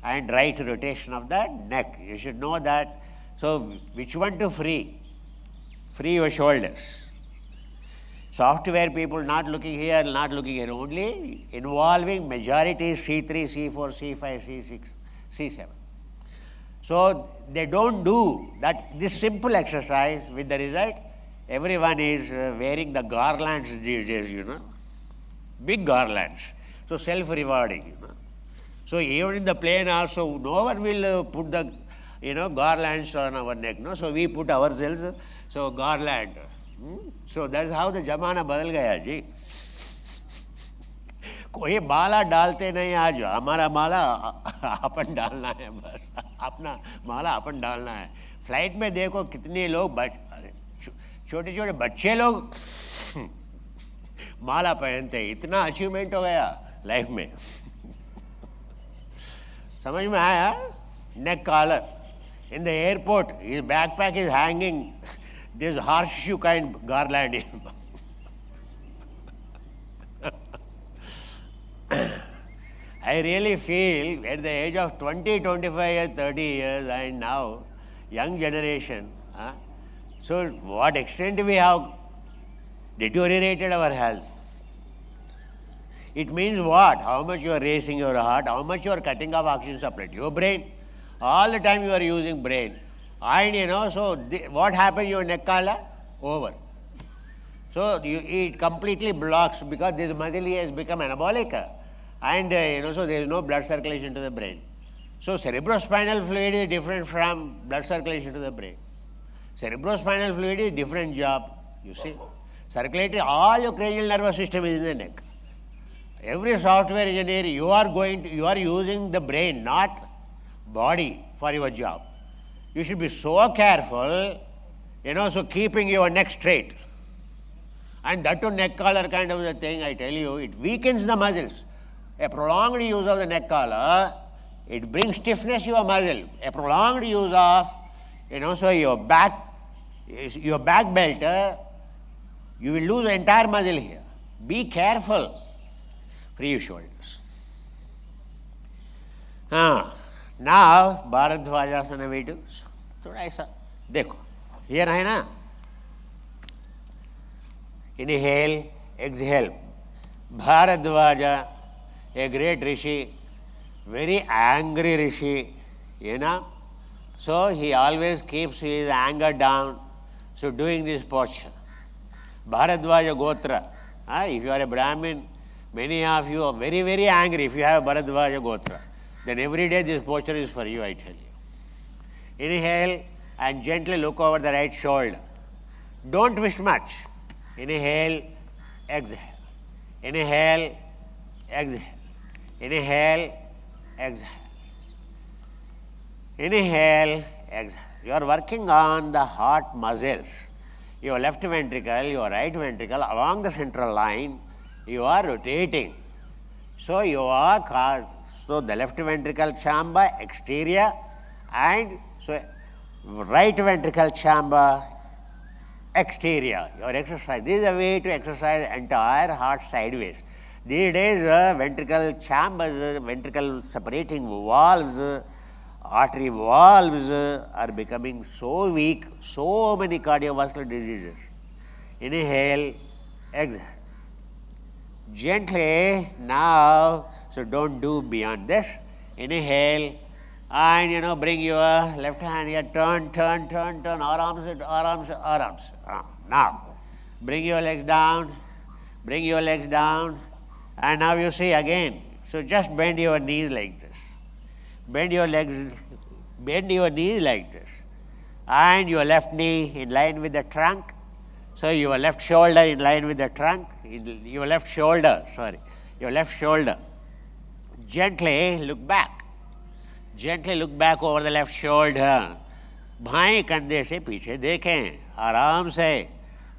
and right rotation of the neck. You should know that. So which one to free? Free your shoulders. Software people not looking here, not looking here, only involving majority C3, C4, C5, C6, C7. So they don't do that, this simple exercise, with the result everyone is wearing the garlands these days, big garlands. So self-rewarding, So even in the plane also, no one will put the garlands on our neck. No, so we put ourselves so garland. So that's how the जमाना बदल गया जी. कोई माला डालते नहीं आज. हमारा माला अपन डालना है, बस अपना माला अपन डालना है. फ्लाइट में देखो कितने लोग छोटे छोटे बच्चे लोग माला पहनते हैं. इतना अचीवमेंट हो गया लाइफ में. समझ में आया? नेक collar. In the airport, his backpack is hanging this horseshoe kind garland. I really feel at the age of 20, 25 years, 30 years, and now, young generation, so what extent we have deteriorated our health. It means what? How much you are racing your heart, how much you are cutting off oxygen supply to your brain. All the time you are using brain. And so what happens, your neck collar? Over. So it completely blocks because this muscle has become anabolic. And so there is no blood circulation to the brain. So cerebrospinal fluid is different from blood circulation to the brain. Cerebrospinal fluid is different job, you see. Circulatory, all your cranial nervous system is in the neck. Every software engineer, you are using the brain, not body for your job. You should be so careful, so keeping your neck straight. And that to neck collar kind of a thing, I tell you, it weakens the muscles. A prolonged use of the neck collar, it brings stiffness to your muscle. A prolonged use of, so your back belt, you will lose the entire muscle here. Be careful. Free your shoulders. Now, Bharadvajasana we do. थोड़ा ऐसा देखो, here है ना. Inhale, exhale. Bharadvaja, a great rishi, very angry rishi, So he always keeps his anger down. So doing this posture. Bharadvaja Gotra. If you are a Brahmin, many of you are very, very angry if you have Bharadvaja Gotra. Then every day this posture is for you, I tell you. Inhale and gently look over the right shoulder. Don't twist much. Inhale, exhale. Inhale, exhale. Inhale, exhale. Inhale, exhale. You are working on the heart muscles. Your left ventricle, your right ventricle, along the central line, you are rotating. So the left ventricle chamber exterior and so right ventricle chamber exterior. Your exercise. This is a way to exercise entire heart sideways. These days, ventricle chambers, ventricle separating valves, artery valves are becoming so weak, so many cardiovascular diseases. Inhale, exhale. Gently now, so don't do beyond this. Inhale and bring your left hand here, turn, arms. Now, bring your legs down, and now you see again. So just bend your knees like this. Bend your knees like this. And your left knee in line with the trunk. So your left shoulder in line with the trunk. Your left shoulder. Gently look back. Over the left shoulder. बाएं कंधे से पीछे देखें, आराम से.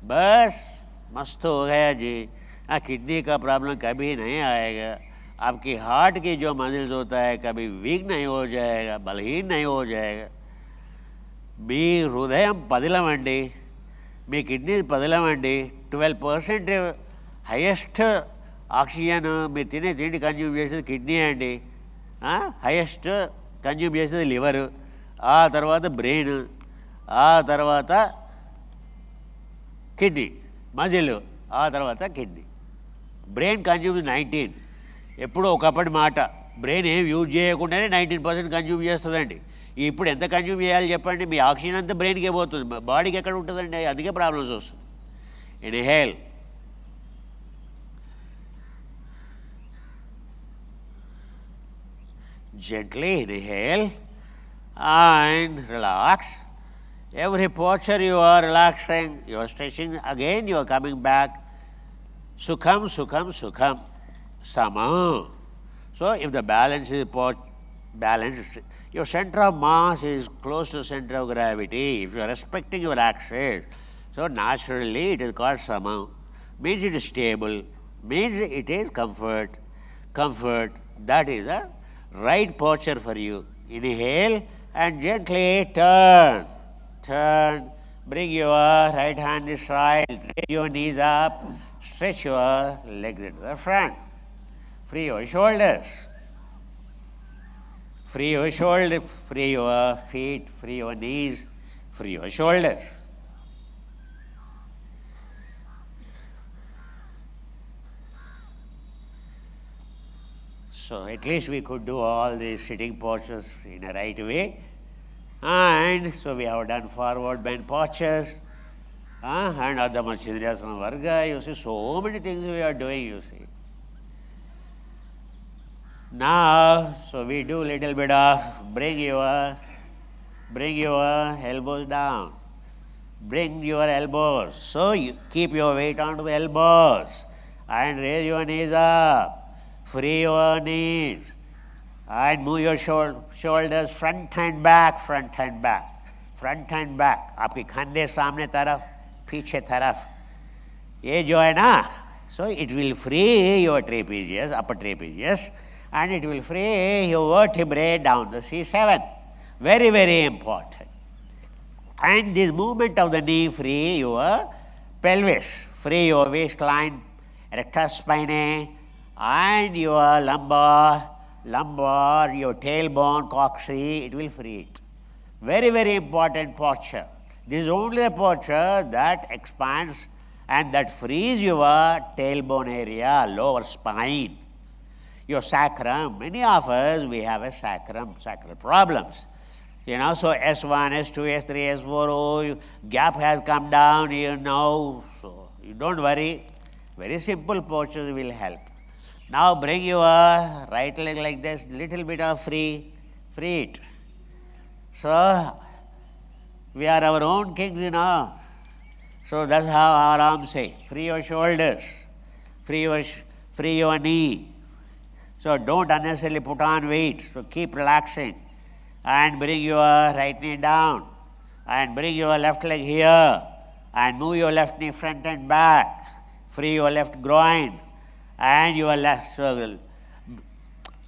बस मस्त हो गया जी. किडनी का प्रॉब्लम कभी नहीं आएगा. आपकी हार्ट की जो मसल्स होता है कभी वीक नहीं हो जाएगा, बलहीन नहीं हो जाएगा. మీ హృదయం పదిలమండి, మీ కిడ్నీ పదిలమండి. 12% హైయెస్ట్ ఆక్సిజన్ మీరు తినే తిండి కన్జ్యూమ్ చేసేది కిడ్నీ అండి. హైయెస్ట్ కన్జ్యూమ్ చేసేది లివరు, ఆ తర్వాత బ్రెయిన్, ఆ తర్వాత కిడ్నీ, మజిల్, ఆ తర్వాత కిడ్నీ. Brain consumes 19. ఎప్పుడో ఒకప్పటి మాట. బ్రెయిన్ ఏం యూజ్ చేయకుండానే 19% కన్జ్యూమ్ చేస్తుందండి. ఇప్పుడు ఎంత కన్జ్యూమ్ చేయాలి చెప్పండి? మీ ఆక్సిజన్ అంతా బ్రెయిన్కే పోతుంది, బాడీకి ఎక్కడ ఉంటుందండి? అందుకే ప్రాబ్లమ్స్ వస్తుంది. Inhale, Gently inhale and relax. Every posture you are relaxing, you are stretching, again you are coming back. Sukham, sukham, sukham, sama. So if the balance is balanced, your center of mass is close to the center of gravity. If you are respecting your axis, so naturally it is called sama. Means it is stable, means it is comfort. Comfort, that is the right posture for you. Inhale and gently turn. Turn. Bring your right hand this side. Raise your knees up. Stretch your legs into the front. Free your shoulders. Free your shoulders. Free your feet. Free your knees. Free your shoulders. So at least we could do all these sitting postures in a right way. And so we have done forward bend postures and Ardha Chindrasana Varga. You see, so many things we are doing, you see. Now, so we do little bit of bring your elbows down. Bring your elbows. So you keep your weight onto the elbows and raise your knees up. Free your knees and move your shoulders front and back, front and back, front and back. आपके कंधे सामने तरफ, पीछे तरफ. ये जो है ना, so it will free your trapezius, upper trapezius, and it will free your vertebrae down the C7. Very, very important. And this movement of the knee free your pelvis, free your waistline, rectus spinae, and your lumbar, your tailbone, coccyx, it will free it. Very, very important posture. This is only a posture that expands and that frees your tailbone area, lower spine, your sacrum. Many of us, we have a sacral problems. You know, so S1, S2, S3, S4, oh, gap has come down, you know, so you don't worry. Very simple postures will help. Now bring your right leg like this, little bit of free it. So we are our own kings, you know. So that's how our arms say. Free your shoulders, free your knee. So don't unnecessarily put on weight. So keep relaxing. And bring your right knee down. And bring your left leg here. And move your left knee front and back. Free your left groin. And your left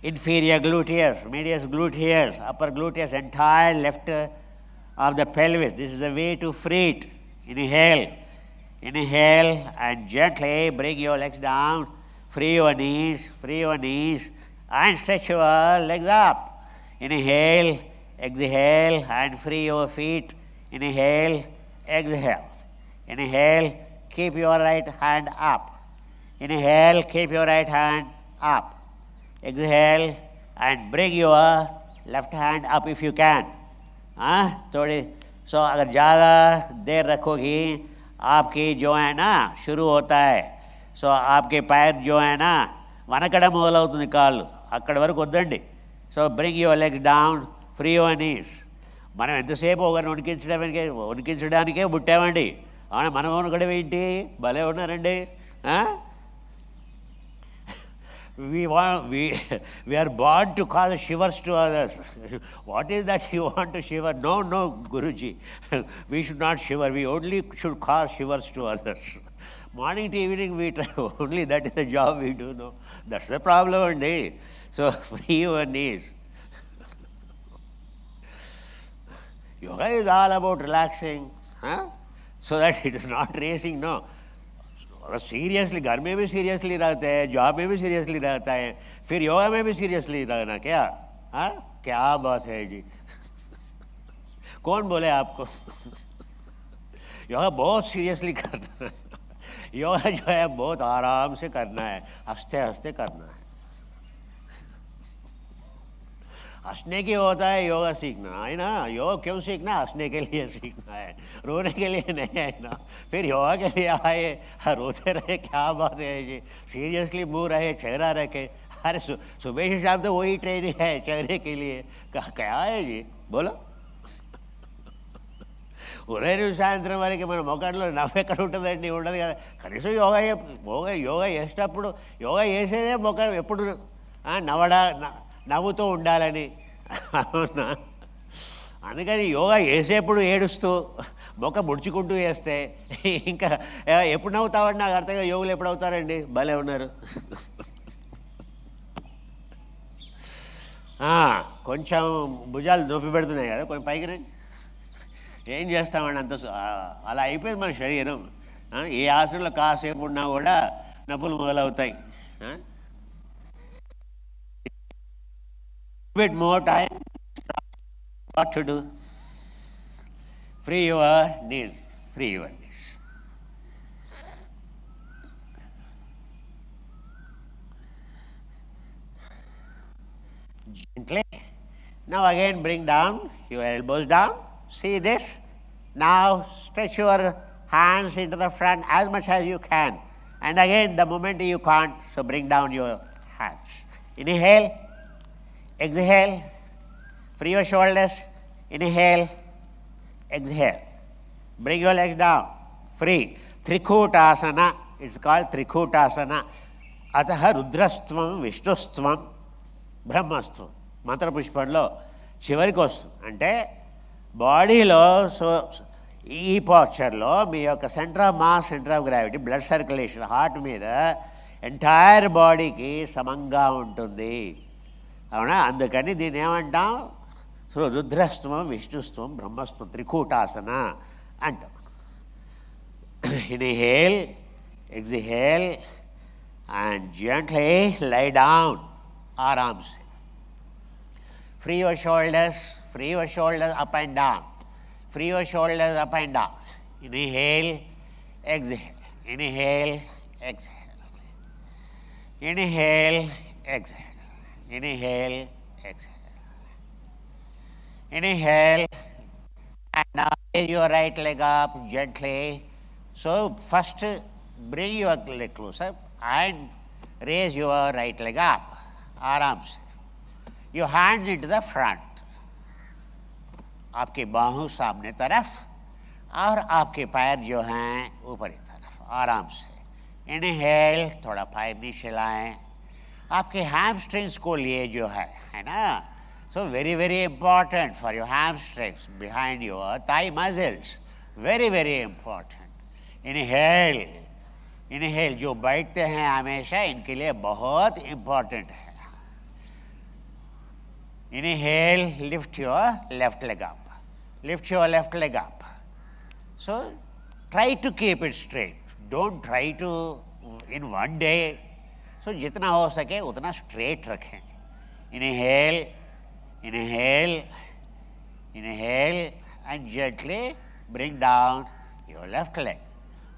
inferior gluteus, medius gluteus, upper gluteus, entire left of the pelvis. This is a way to free it. Inhale. Inhale and gently bring your legs down. Free your knees, and stretch your legs up. Inhale, exhale, and free your feet. Inhale, exhale. Inhale, keep your right hand up. Inhale, keep your right hand up. Exhale and bring your left hand up if you can. थोड़ी सो अगर ज़्यादा देर रखोगी आपकी जो है ना शुरू होता है सो आपके पैर जो है ना వనకడం మొదలవుతుంది కాళ్ళు అక్కడి వరకు వద్దండి so bring your legs down free your knees మనం ఎంతసేపు ఒకరిని వణికించడానికే పుట్టామండి అవునా మనం వణకడం ఏంటి భలే ఉన్నారండి we are born to cause shivers to others. What is that you want to shiver? No, Guruji. We should not shiver. We only should cause shivers to others. Morning to evening we try. Only that is the job we do. No, that's the problem one day. So free your knees. Yoga is all about relaxing, so that it is not racing. No. Seriously घर में भी seriously रहते हैं, job में भी seriously रहता है, फिर योगा में भी सीरियसली रहना क्या? क्या बात है जी? कौन बोले आपको? योगा बहुत सीरियसली करना है. योगा जो है बहुत आराम से करना है, हंसते हंसते करना है. हंसने की होता है योगा सीखना, है ना. योग क्यों सीखना? हंसने के लिए सीखना है, रोने के लिए नहीं है ना. फिर योगा के लिए आए रोते रहे, क्या बात है जी? सीरियसली मुंह रहे, चेहरा रखे, अरे सुबह से शाम तो वही ट्रेनिंग है चलने के लिए. क्या है जी बोलो. ఉదయం నుంచి సాయంత్రం వరకు మన మొక్కట్లో నవ్వు ఎక్కడ ఉంటుందండి, ఉండదు కదా. కనీసం యోగా చేసేటప్పుడు యోగా చేసేదే మొక్క ఎప్పుడు నవ్వుతూ ఉండాలని. అవునా? అందుకని యోగా చేసేప్పుడు ఏడుస్తూ మొక్క ముడుచుకుంటూ వేస్తే ఇంకా ఎప్పుడు నవ్వుతామండి నాకు అర్థంగా. యోగులు ఎప్పుడు అవుతారండి? భలే ఉన్నారు. కొంచెం భుజాలు నొప్పి పెడుతున్నాయి కదా, కొంచెం పైకి రండి. ఏం చేస్తామండి, అంత అలా అయిపోయింది మన శరీరం. ఏ ఆసనంలో కాసేపు ఉన్నా కూడా నొప్పులు మొదలవుతాయి. Bit more time what to do? Free your knees. Free your knees. Gently. Now again bring down your elbows down. See this? Now stretch your hands into the front as much as you can. And again the moment you can't, so bring down your hands. Inhale. Exhale. Free your shoulders. Inhale. Exhale. Bring your legs down. Free. Trikutasana. It's called Trikutasana. Ataha Rudrastvam, Vishnustvam, Brahmastvam. మంత్రపుష్పంలో చివరికి వస్తుంది. అంటే బాడీలో ఈ పోస్చర్లో మీ యొక్క centre of mass, centre of gravity, blood circulation heart మీద entire బాడీకి సమంగా ఉంటుంది. అవునా? అందుకని దీన్ని ఏమంటాం? సో రుద్రస్త్వం, విష్ణుస్త్వం, బ్రహ్మస్త్వం, త్రికూటాసన అంటాం. Inhale, exhale and gently lie down. आराम से. Free your shoulders up and down. Free your shoulders up and down. Inhale, exhale. Inhale, exhale. Inhale, exhale. Inhale, exhale. Inhale, and now raise your right leg up gently. So first bring your leg closer and raise your right leg up. आराम से. Your hands into the front. आपके बाहों सामने तरफ और आपके पैर जो हैं ऊपरी तरफ. आराम से. इनहेल, थोड़ा पैर नीचे लाएं. आपके हैमस्ट्रिंग्स को लिए जो है ना. So very very important for your hamstrings behind your thigh muscles. Very very important. Inhale. Inhale. जो बैठते हैं हमेशा इनके लिए बहुत important है. Inhale, lift your left leg up. Lift your left leg up. So try to keep it straight. Don't try to in one day. So जितना हो सके उतना straight रखें. Inhale, inhale, inhale, and gently bring down your left leg.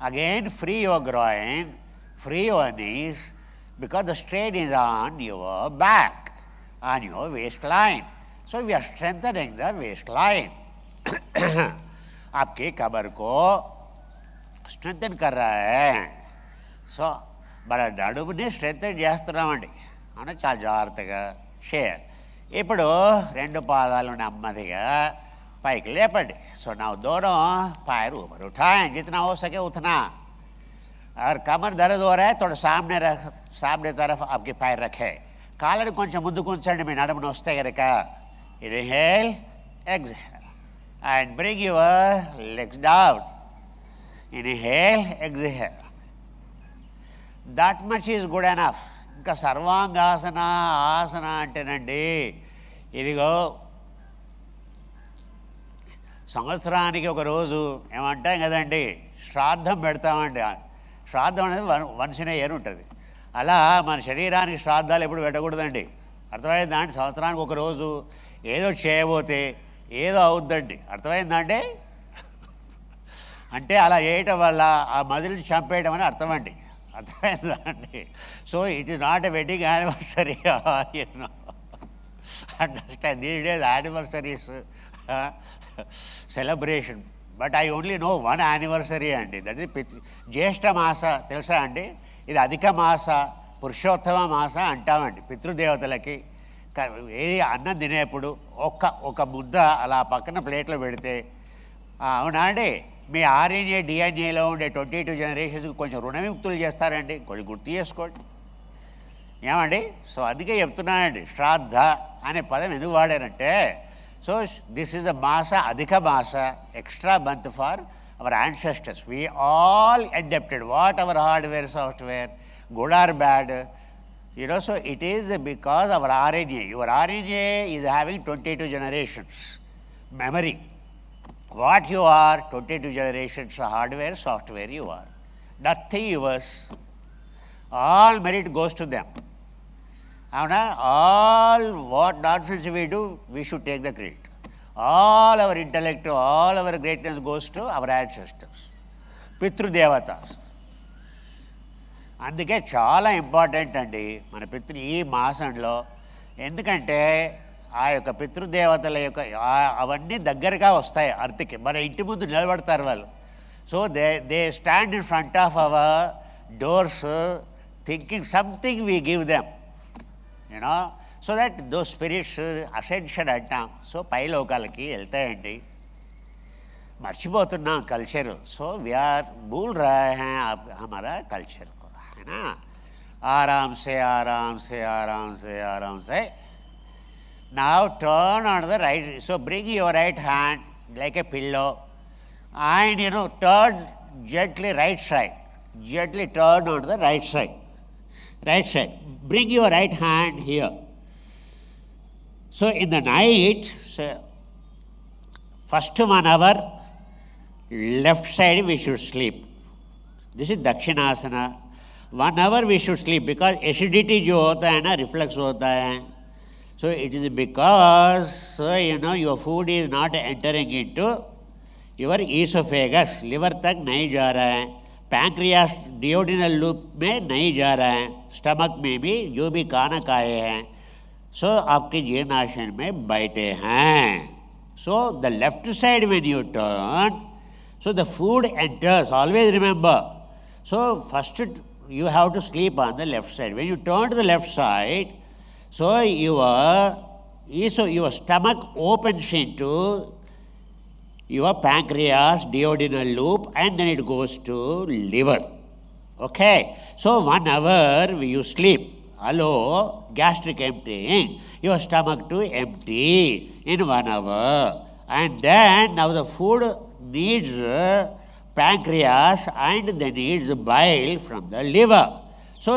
Again, free your groin, free your knees, because the strain is on your back, on your waistline. So we are strengthening the waistline. आपके कमर को strengthen कर रहा है. So మన నడుముని strengthen చేస్తున్నామండి. అవునా? చాలా జాగ్రత్తగా షేర్. ఇప్పుడు రెండు పాదాలు నెమ్మదిగా పైకి లేపండి. सो नाउ दोनों पैर ऊपर उठाएं जितना हो सके उतना. अगर कमर दर्द हो रहा है थोड़ा सामने तरफ आपके पैर रखे. కాళ్ళని కొంచెం ముందుకు ఉంచండి మీ నడుమును వస్తే కనుక. Inhale, exhale and bring your legs down. Inhale, exhale. That much is good enough. ఇంకా సర్వాంగాసన ఆసన అంటేనండి ఇదిగో సంవత్సరానికి ఒక రోజు ఏమంటాం కదండి, శ్రాద్ధం పెడతామండి. శ్రాద్ధం అనేది వన్స్ ఇన్ ఎ ఇయర్ ఉంటుంది. అలా మన శరీరానికి శ్రాద్ధాలు ఎప్పుడు పెట్టకూడదండి. అర్థమైందా అండి? సంవత్సరానికి ఒక రోజు ఏదో చేయబోతే ఏదో అవుద్దండి. అర్థమైందా అండి? అంటే అలా చేయటం వల్ల ఆ మదిలిని చంపేయడం అని అర్థం అండి. అర్థమైందా అండి? So it is not a wedding anniversary. Understand? These days anniversaries celebration. But I only know one anniversary అండి. దట్ ఈస్ జ్యేష్ఠ మాస. తెలుసా అండి? ఇది అధిక మాస పురుషోత్తమ మాస అంటామండి పితృదేవతలకి. ఏది అన్నం తినేప్పుడు ఒక ముద్ద అలా పక్కన ప్లేట్లో పెడితే, అవునా అండి, మీ ఆర్ఎన్ఏ డిఎన్ఏలో ఉండే 22 జనరేషన్స్కి కొంచెం రుణవిముక్తులు చేస్తారండి, కొంచెం గుర్తు చేసుకోండి ఏమండి. సో అందుకే చెప్తున్నానండి, శ్రాద్ధ అనే పదం ఎందుకు వాడారంటే, సో దిస్ ఈజ్ అ మాస, అధిక మాస, extra month for our ancestors. We all adapted whatever hardware, software, good or bad, so it is because our RNA, your RNA is having 22 generations memory. What you are, 22 generations hardware, software you are. Nothing yours. All merit goes to them. Avana, all what nonsense we do, we should take the credit. All our intellect, all our greatness goes to our ancestors, Pitru Devatas. అందుకే చాలా important అండి మన ఈ మాసంలో. ఎందుకంటే ఆ యొక్క పితృదేవతల యొక్క అవన్నీ దగ్గరగా వస్తాయి అర్త్కి. మన ఇంటి ముందు నిలబడతారు వాళ్ళు. So they stand in front of our doors thinking something we give them, so that those spirits ascension అంటాం. సో పై లోకాలకి వెళ్తాయండి. మర్చిపోతున్నాం కల్చర్. సో వీఆర్ భూల్ రా హై హమారా కల్చర్ को, है ना. आराम से आराम से आराम से आराम से. Now turn on the right. So bring your right hand like a pillow and turn gently right side. Gently turn on the right side. Right side. Bring your right hand here. So in the night, so first 1 hour left side we should sleep. This is Dakshinasana. 1 hour we should sleep because acidity जो होता है ना, reflux होता है. So it is because your food is not entering into your esophagus, liver तक नहीं जा रहा है, pancreas duodenal loop में नहीं जा रहा है, stomach में भी जो भी खाना खाए हैं, so आपके जीर्णाशय में बैठे हैं. So the left side when you turn, so the food enters. Always remember. So first you have to sleep on the left side. When you turn to the left side, so your stomach opens into your pancreas, duodenal loop, and then it goes to liver. Okay? So 1 hour you sleep. Hello, gastric emptying, your stomach to empty in 1 hour. And then now the food needs pancreas and then needs bile from the liver. So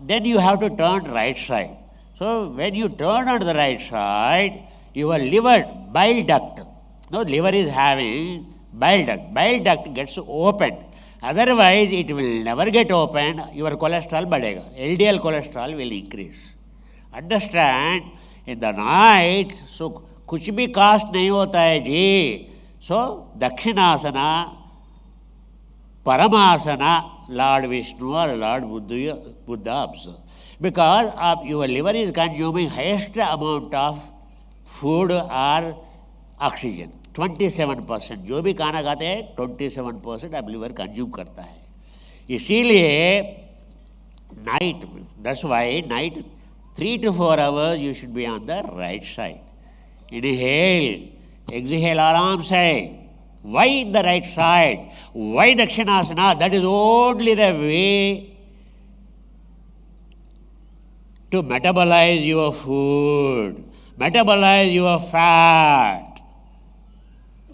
then you have to turn right side. So when you turn on the right side, your liver, bile duct, liver is having bile duct. Bile duct gets opened. Otherwise it will never get opened. Your cholesterol badega. LDL cholesterol will increase. Understand? In the night, so कुछ भी cast नहीं होता है जी. So दक्षिणासना, paramasana, Lord Vishnu or Lord Buddha observe. Because your liver is consuming highest amount of food or oxygen. 27%. जो भी खाना खाते हैं 27% अब लिवर कंज्यूम करता है. इसीलिए night, that's why night 3 to 4 hours you should be on the right side. Inhale, exhale आराम से. Why in the right side? Why Dakshinasana? That is only the way to metabolize your food, metabolize your fat,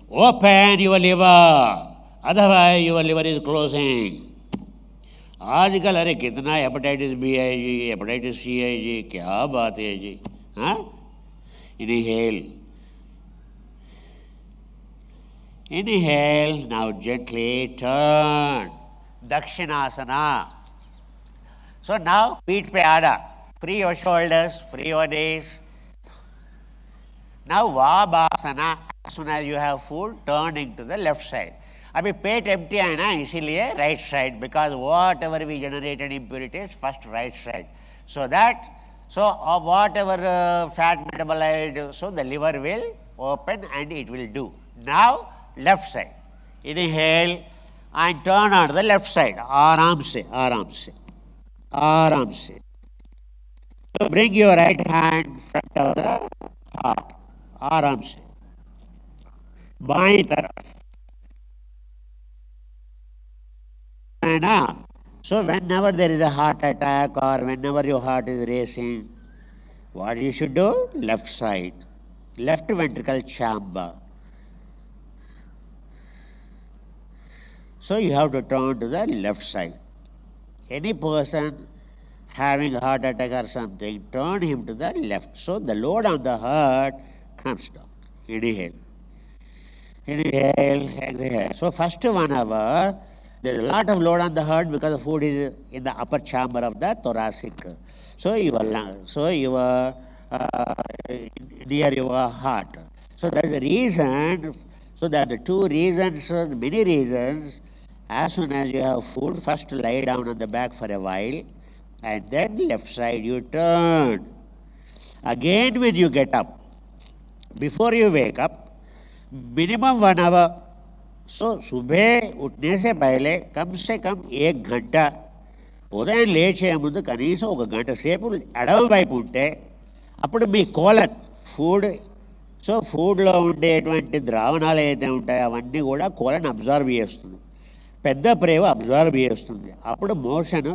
open your liver. Otherwise your liver is closing. आजकल अरे कितना hepatitis B है जी, hepatitis C है जी, क्या बात है जी. हाँ, inhale. Inhale, now gently turn. Dakshinasana. So now feet pe aada. Free your shoulders, free your knees. Now Vabhasana. As soon as you have food, turning to the left side. अभी पेट empty है ना, इसीलिए right side, because whatever we generated impurities, first right side. So whatever fat metabolized, so the liver will open and it will do. Now left side. Inhale and turn on the left side. आराम से, आराम से, आराम से. So bring your right hand front of the heart. आराम से. बाईं तरफ. है ना? So whenever there is a heart attack or whenever your heart is racing, what you should do? Left side. Left ventricle chamber. So you have to turn to the left side. Any person having a heart attack or something, turn him to the left. So the load on the heart comes down. Inhale. Inhale, exhale. So first 1 hour, there is a lot of load on the heart because the food is in the upper chamber of the thoracic. So near your heart. So that is the reason. So there are the two reasons, many reasons. As soon as you have food, first lie down on the back for a while, and then left side you turn. Again when you get up, before you wake up, minimum 1 hour. So सुबह उठने से पहले कम से कम 1 గంట ఉదయం లేచే ముందు కనీసం 1 గంట సేపు ఎడమ వైపు ఉంటే అప్పుడు మీ కోలన్ ఫుడ్ సో ఫుడ్లో ఉండేటువంటి ద్రావణాలు ఏదైతే ఉంటాయో అవన్నీ కూడా కోలన్ అబ్జర్వ్ చేస్తుంది. పెద్ద ప్రేవ అబ్జర్వ్ చేస్తుంది. అప్పుడు మోషన్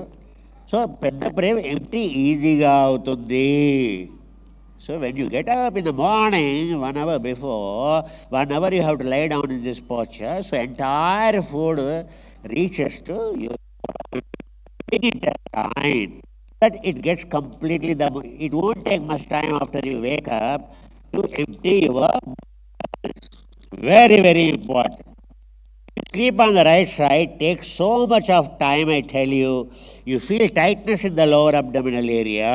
సో పెద్ద ప్రేవ ఎంటీ ఈజీగా అవుతుంది. So when you get up in the morning, 1 hour before, 1 hour you have to lie down in this posture. So entire food reaches to you. Time that it gets completely it won't take much time after you wake up to empty your. Very, very important. Sleep on the right side takes so much of time, I tell you. You feel tightness in the lower abdominal area.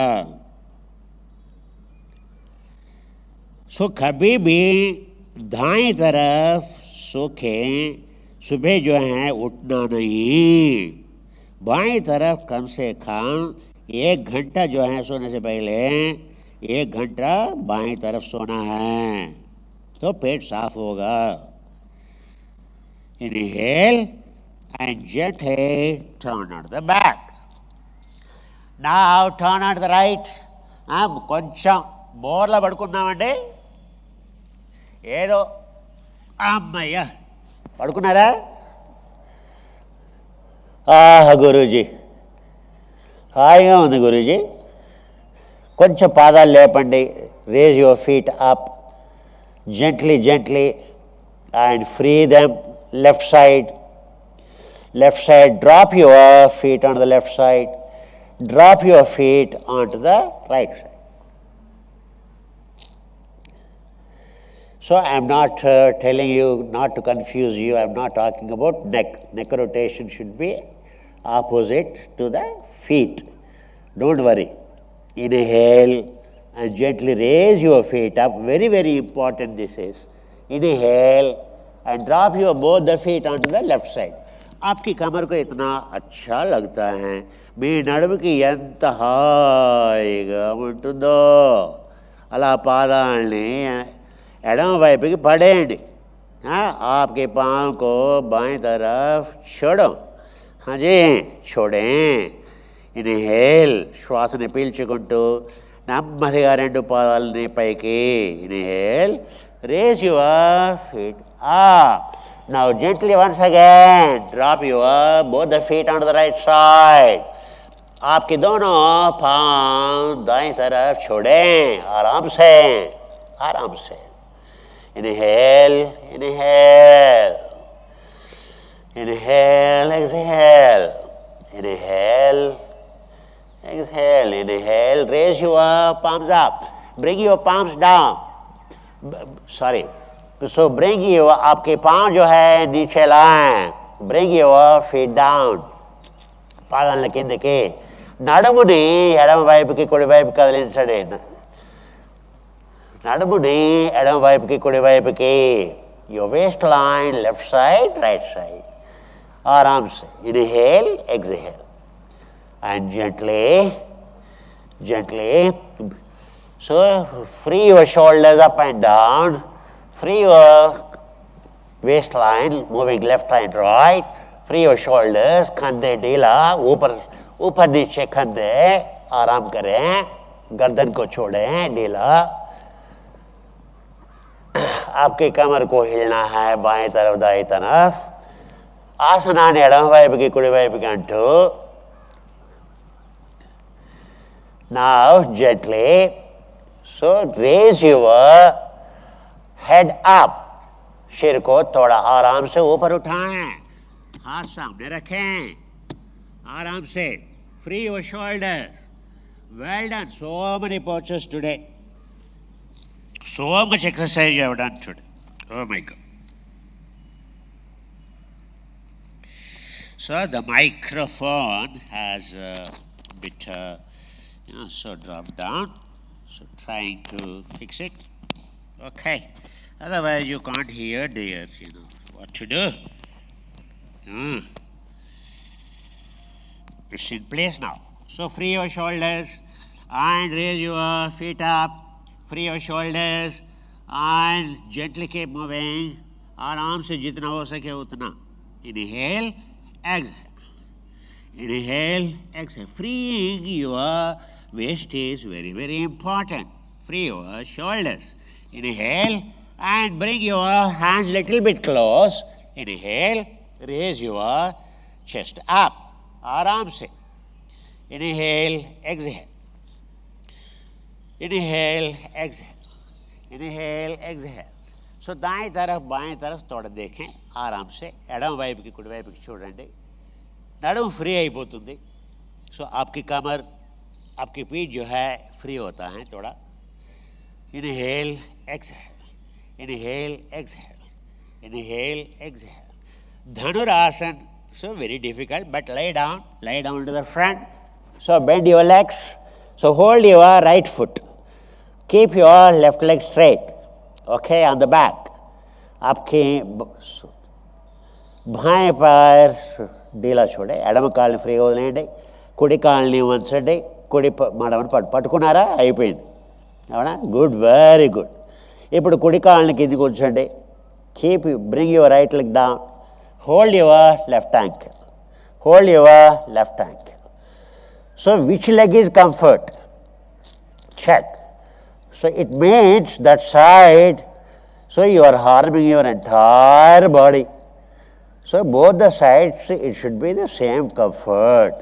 So कभी भी दाएं तरफ सोखें, सुबह जो है उठना नहीं. बाएं तरफ कम से कम 1 घंटा जो है सोने से पहले 1 घंटा बाएं तरफ सोना है, तो पेट साफ होगा. Inhale and gently turn on the back. Now turn on the right. కొంచెం బోర్లా పడుకున్నామండి. ఏదో అమ్మయ్య పడుకున్నారా? గురూజీ హాయిగా ఉంది గురూజీ. కొంచెం పాదాలు లేపండి. Raise your feet up gently gently and free them. Left side, left side. Drop your feet on the left side. Drop your feet onto the right side. So I am not telling you not to confuse you. I am not talking about neck. Neck rotation should be opposite to the feet. Don't worry. Inhale and gently raise your feet up. Very, very important this is. Inhale and drop your both the feet onto the left side. आपकी कमर को इतना अच्छा लगता है. మీ నడుముకి ఎంత హాయిగా ఉంటుందో అలా పాదాలని ఎడమ వైపుకి పడేయండి. आपके पाँव को बाएं तरफ छोड़ो. हाँ जी, छोड़ें. ఇన్హేల్, శ్వాసని పీల్చుకుంటూ నెమ్మదిగా 2 పాదాలని పైకి. Inhale, raise your feet up. Now gently once again drop your both the feet onto the right side. आपके दोनों पाँव दाएं तरफ छोड़ें. आराम से, आराम से. Inhale, inhale, inhale, exhale, inhale, exhale, inhale. Raise your palms up. Bring your palms down. Sorry. So bring your, आपके पाँव जो है नीचे लाएं. Bring your feet down. పాదాలను కిందకి. నడుముని ఎడమ వైపుకి కుడి వైపు కదిలించండి. నడుముని ఎడమ వైపుకి కుడి వైపుకి. Your waist line left side, right side. ఆరామ్ से. Inhale, exhale. And gently, gently. So free your shoulders up and down. Free your waistline, moving left and right. Free your shoulders, कंधे ढीला, ऊपर नीचे कंधे, आराम करें, गर्दन को छोड़ें ढीला, आपकी कमर को हिलना है बाएं तरफ दाएं तरफ, ఆసనాన్ని ఎడమ వైపుకి కుడి వైపుకి అంటూ now gently so raise your head up, सिर को थोड़ा आराम से ऊपर उठाएं, हाथ सामने रखें, आराम से, free your shoulders. Well done, so many postures today, so much exercise you have done today. Oh my God. So the microphone has a bit, so dropped down. So trying to fix it. Okay. Otherwise you can't hear dear, what to do. It's in place now. So free your shoulders and raise your feet up. Free your shoulders and gently keep moving. आराम से जितना हो सके उतना. Inhale. Exhale. Inhale, exhale. Freeing your waist is very, very important. Free your shoulders. Inhale and bring your hands little bit close. Inhale, raise your chest up. आराम से. Inhale, exhale. Inhale, exhale. Inhale, exhale. So దాయి तरफ బాయి तरफ తోడ देखें ఆరాम से ఎడమ వైపుకి కుడి వైపుకి చూడండి నడుము ఫ్రీ అయిపోతుంది సో आपकी कमर आपकी पीठ जो है फ्री होता है थोड़ा inhale exhale inhale exhale inhale exhale Dhanurasana so very difficult but lay down to the front so bend your legs so hold your right foot keep your left leg straight okay on the back आपके bye पैर ढीला छोड़े ఎడమ కాళ్ళని ఫ్రీగా వదిలేయండి కుడి కాళ్ళని వంచండి కుడి మడమని పట్టుకున్నారా అయిపోయింది అవునా గుడ్ వెరీ గుడ్ ఇప్పుడు కుడి కాళ్ళని కిందికి ఉంచండి keep bring your right leg down hold your left ankle so which leg is comfort check. So it means that side, so you are harming your entire body. So both the sides, it should be the same comfort.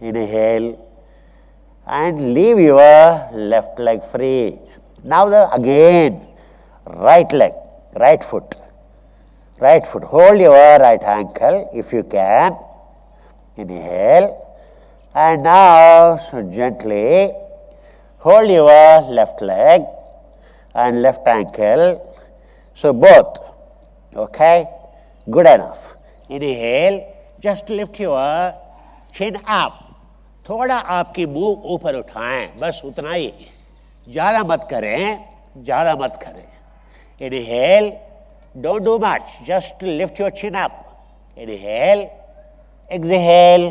Inhale and leave your left leg free. Now again, right leg, right foot. Hold your right ankle if you can. Inhale and now so gently hold your left leg and left ankle. So both, okay, good enough. Inhale, just lift your chin up. थोड़ा आपकी मुंह ऊपर उठाएं, बस उतना ही, ज़्यादा मत करें. Inhale, don't do much, just lift your chin up. Inhale, exhale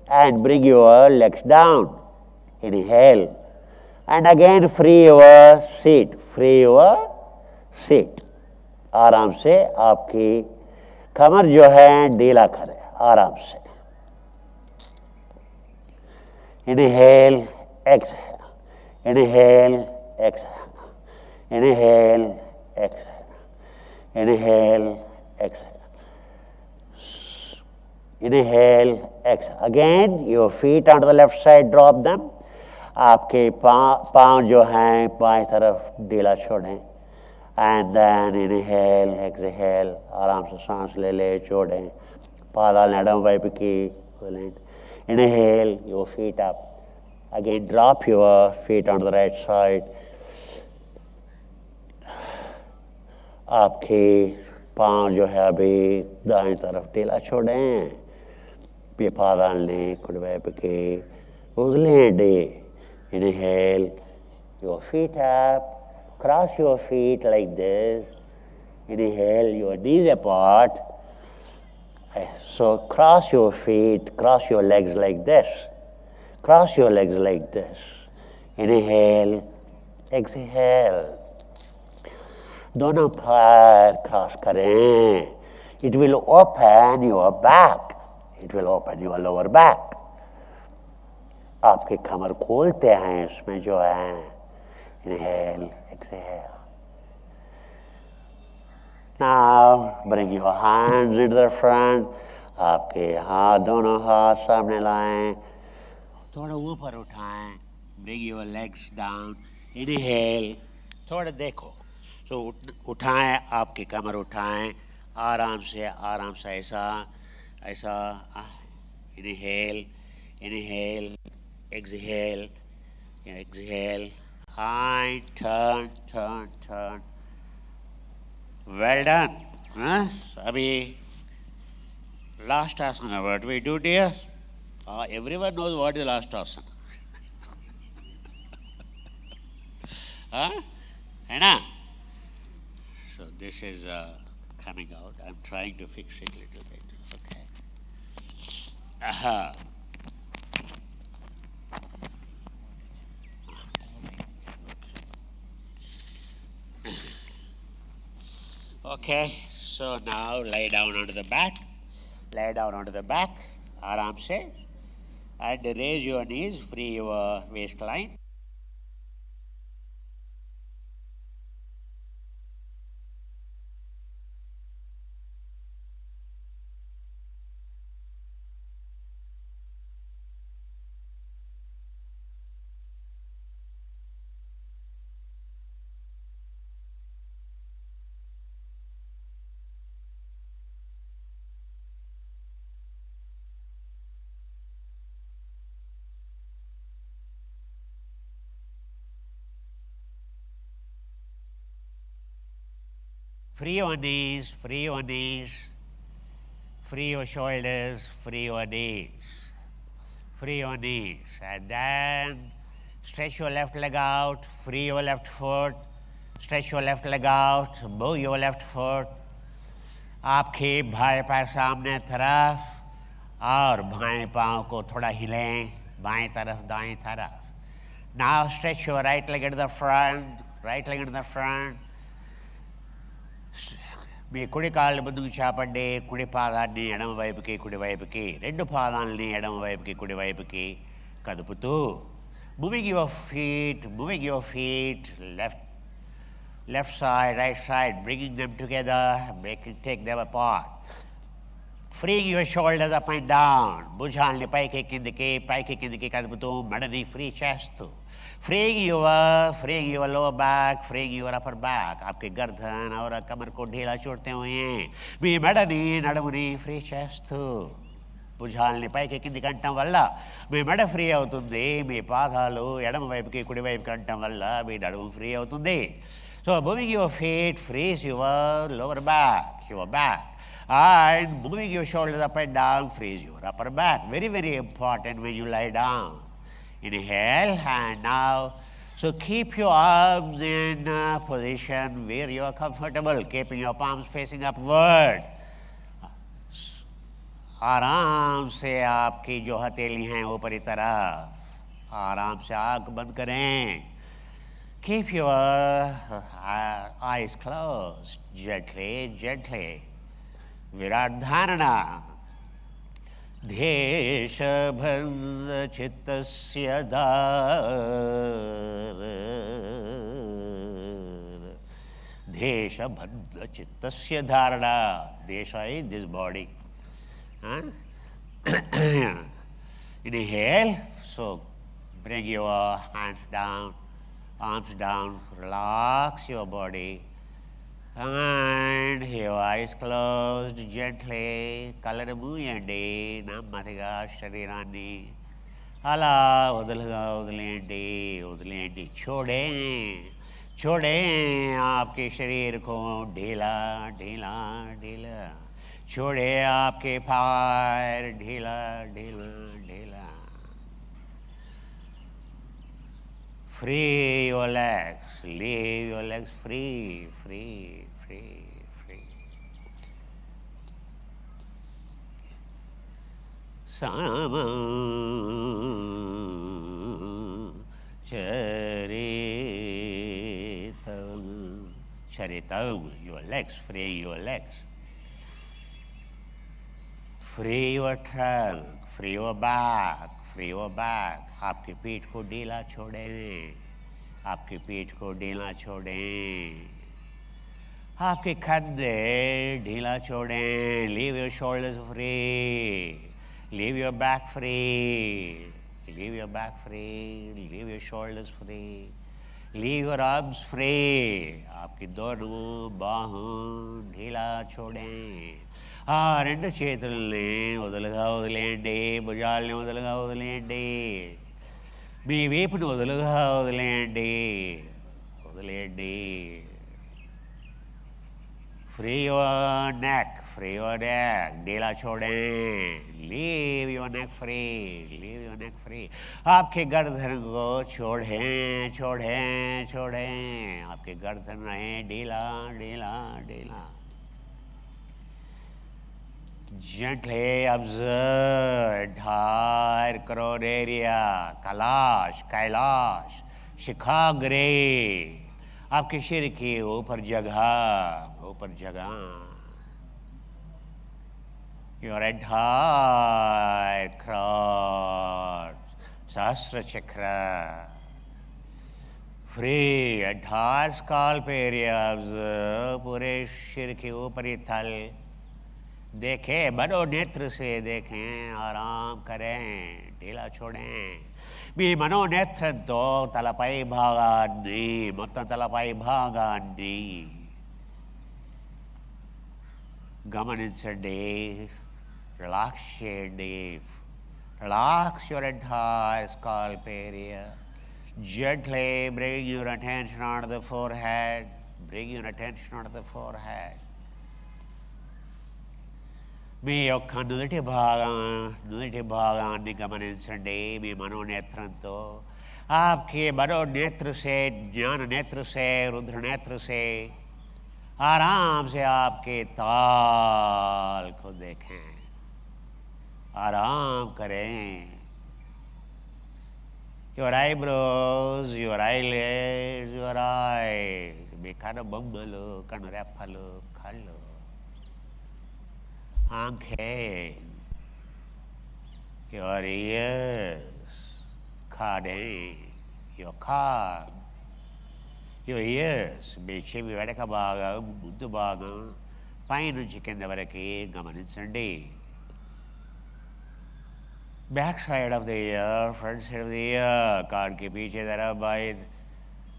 and bring your legs down. Inhale. And again free your seat. आराम से आपकी कमर जो है ढीला करें आराम से. Inhale, exhale. Inhale, exhale. Inhale, exhale. Inhale, exhale. Inhale, exhale. Again, your feet onto the left side, drop them. आपके पाँव जो हैं बाएं तरफ ढीला छोड़ें एंड देन इनहेल एक्सहेल आराम से सांस ले छोड़ें पादाలను ఎడమ వైపుకి వదిలేయండి inhale your feet up again drop your feet on the right side आपके पाँव जो है अभी दाएं तरफ ढीला छोड़ें ఈ పాదాలని కుడి వైపుకి వదిలేయండి. Inhale, your feet up, cross your feet like this. Inhale, your knees apart. So cross your feet, cross your legs like this. Inhale, exhale. दोनों पैर क्रॉस करें. It will open your back. It will open your lower back. आपकी कमर खोलते हैं, उसमें जो है inhale exhale. Now bring your hands into the front. आपके हाथ, दोनों हाथ सामने लाएं, थोड़ा ऊपर उठाएं. Bring your legs down. Inhale. थोड़ा देखो. So उठाएं, आपकी कमर उठाएं, आराम से ऐसा ऐसा. Inhale, inhale, exhale, exhale. And turn, turn, turn. Well done. Huh? So abhi, last asana, what do we do, dear? Everyone knows what is last asana. Huh? है ना? So this is coming out. I'm trying to fix it a little bit. Okay. Aha. Okay, so now lay down onto the back. Lay down onto the back, आराम से, and raise your knees, free your waistline. Free your knees, free your knees, free your shoulders, free your knees, free your knees. And then stretch your left leg out, free your left foot, stretch your left leg out, move your left foot. आपके बाएं पैर सामने तरफ और बाएं पाँव को थोड़ा हिलें, बाएं तरफ, दाएं तरफ. Now stretch your right leg at the front, right leg at the front. మీ కుడి కాళ్ళు ముందుకు చాపండి, కుడి పాదాన్ని ఎడమ వైపుకి, కుడి వైపుకి, రెండు పాదాలని ఎడమ వైపుకి, కుడి వైపుకి కదుపుతూ, moving your feet left side, right side, bringing them together, take them apart. Freeing your shoulders up and down, భుజాల్ని పైకి కిందికి కదుపుతూ, మెడని ఫ్రీ చేస్తూ. Freeing your lower back, freeing your upper back. आपके गर्दन और कमर को ढीला छोड़ते हुए మీ మెడని, నడుముని ఫ్రీ చేస్తూ, భుజాల్ని పైకి కిందికి అంటం వల్ల మీ మెడ ఫ్రీ అవుతుంది, మీ పాదాలు ఎడమ వైపుకి, కుడి వైపుకి అంటం వల్ల మీ నడుము ఫ్రీ అవుతుంది. So moving your feet frees your lower back, your back. And moving your shoulders up and down frees your upper back. Very, very important when you lie down. Inhale, and now, so keep your arms in a position where you are comfortable, keeping your palms facing upward. आराम से आपकी जो हथेली हैं ऊपरी तरफ, आराम से आँख बंद करें. Keep your eyes closed, gently. Virat Dharana. Deshabandha chittasya dhara. Deshabandha chittasya dharana. Desha is this body. Huh? Inhale, so bring your hands down, arms down, relax your body, and your eyes closed gently. Kalana muyandi, nammadiga sharirani. Ala udalendi, छोड़ें आपके शरीर को ढीला. छोड़े आपके पैर ढीला. Free your legs, leave your legs free. Sama Charitam, your legs, free your legs. Free your trunk, free your back, free your back. आपकी पीठ को ढीला छोड़ें, आपकी पीठ को ढीला छोड़ें, आपके कंधे ढीला छोड़ें। Leave your shoulders free, leave your back free, leave your back free, leave your shoulders free, leave your arms free. आपकी दोनों बाहों ढीला छोड़ें। రెండు చేతుల్ని వదులుగా వదిలేయండి, భుజాలని వదులుగా వదిలేయండి, మీ వీపుని వదులుగా వదిలేయండి, వదిలేయండి. Free your neck, free your neck, ढीला छोड़ें। Leave your neck free, leave your neck free. आपके गर्दन को छोड़ें, छोड़ें, छोड़ें। आपके गर्दन रहे ढीला, ढीला, ढीला। Gently observe entire crown area, Kailash, Kailash, शिखाग्रे। आपके सिर के ऊपर जगह, ऊपर जगह। Your entire crown, सहस्र चक्र, free, entire scalp area, पूरे सिर के ऊपरी तल देखें, मनोनेत्र से देखें, आराम करें, ढीला छोड़ें। మీ మనోనేత్రంతో తలపై భాగాన్ని, మొత్తం తలపై భాగాన్ని గమనించండి, రిలాక్స్ చేయండి. Relax your entire scalp area. Gently bring your attention onto the forehead, bring your attention onto the forehead. మీ యొక్క నుదుటి భాగాన్ని గమనించండి మీ మనోనేత్రంతో. आपके मनोनेत्र से, ज्ञान नेत्र से, रुद्र नेत्र से आराम से आपके ताल को देखें, आराम करें. Your eyebrows, your eyelids, your eyes, మీ కనుబొమ్మలు, కనురెప్పలు, కళ్ళు, आंखें, your ears, కాడేं, your cob, your ears, మీ చెవి వెనక భాగం, ముందు భాగం, పైనుంచి కింద వరకు గమనించండి. Back side of the ear, front side of the ear, कान के पीछे तरफ, बाएं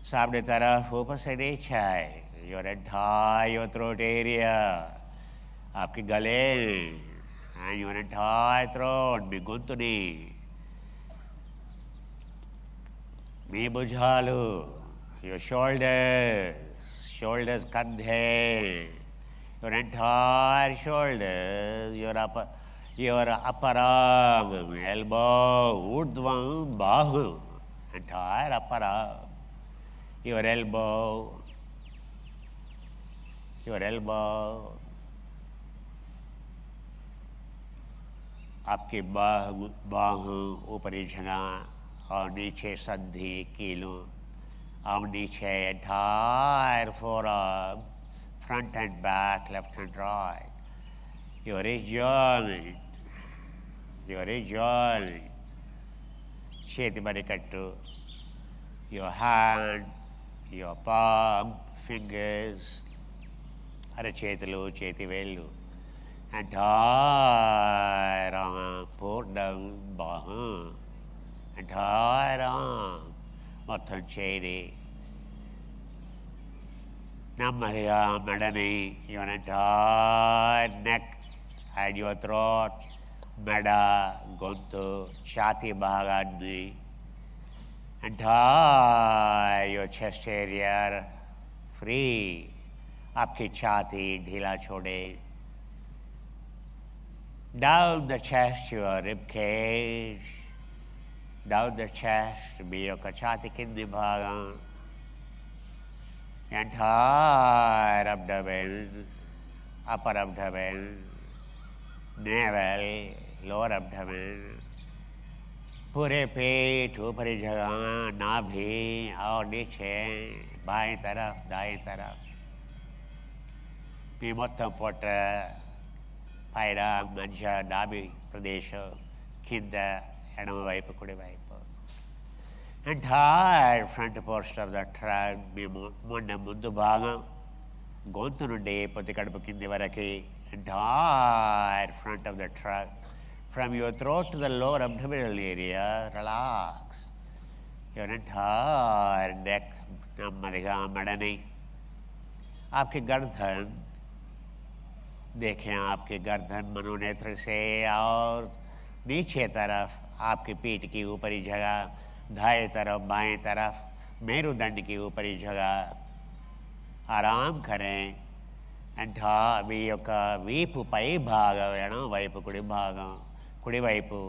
सामने तरफ, ऊपर से नीचे, your entire your throat area, आपके गले, एंड योर एंटायर थ्रोट, మీ గొంతుని, మీ భుజాలు, your shoulders కంధే, your entire shoulders, your upper arm, elbow, urdhvam bahu, entire upper arm, your elbow, आपकी बाहों ऊपरी जगह और नीचे संधि कीलों और नीचे entire forearm, front and back, left and right, your joint, చేతి మణికట్టు, your hand, your palm, fingers, అరచేతులు, చేతి వేళ్ళు, entire arm, పూర్ణం బాహు, entire arm, మొత్తం చేయి నెమ్మదిగా మెడని, your entire neck and your throat, మెడ, గొంతు, ఛాతీ భాగాన్ని, entire your chest area free, आपकी छाती ढीला छोड़े. Down the chest, your rib cage, down the chest, మీ యొక్క ఛాతీ కింది భాగం, entire abdomen, upper abdomen, navel, lower abdomen, पूरे पेट, ऊपरी जगह, नाभि और नीचे, बाएं तरफ, दाएं तरफ, మీ మొత్తం పొట్ట, పైన మధ్య నాభి ప్రదేశం, కింద ఎడమవైపు కుడివైపు. Entire front portion of the tract, మీ ముందు భాగం గొంతు నుండి పొత్తి కడుపు కింది వరకు, entire front of the tract from your throat to the lower abdominal area, relax. Your entire neck, नम्मदिगा मड़नी. आपके गर्दन देखें, आपके गर्दन मनोनेत्र से और नीचे तरफ आपकी पीठ की ऊपरी जगह, दाएं तरफ बाएं तरफ मेरुदंड की ऊपरी जगह आराम करें. अंठा మీ యొక్క వీపు పై భాగం ఎడమ వైపు కుడి భాగం, కుడివైపు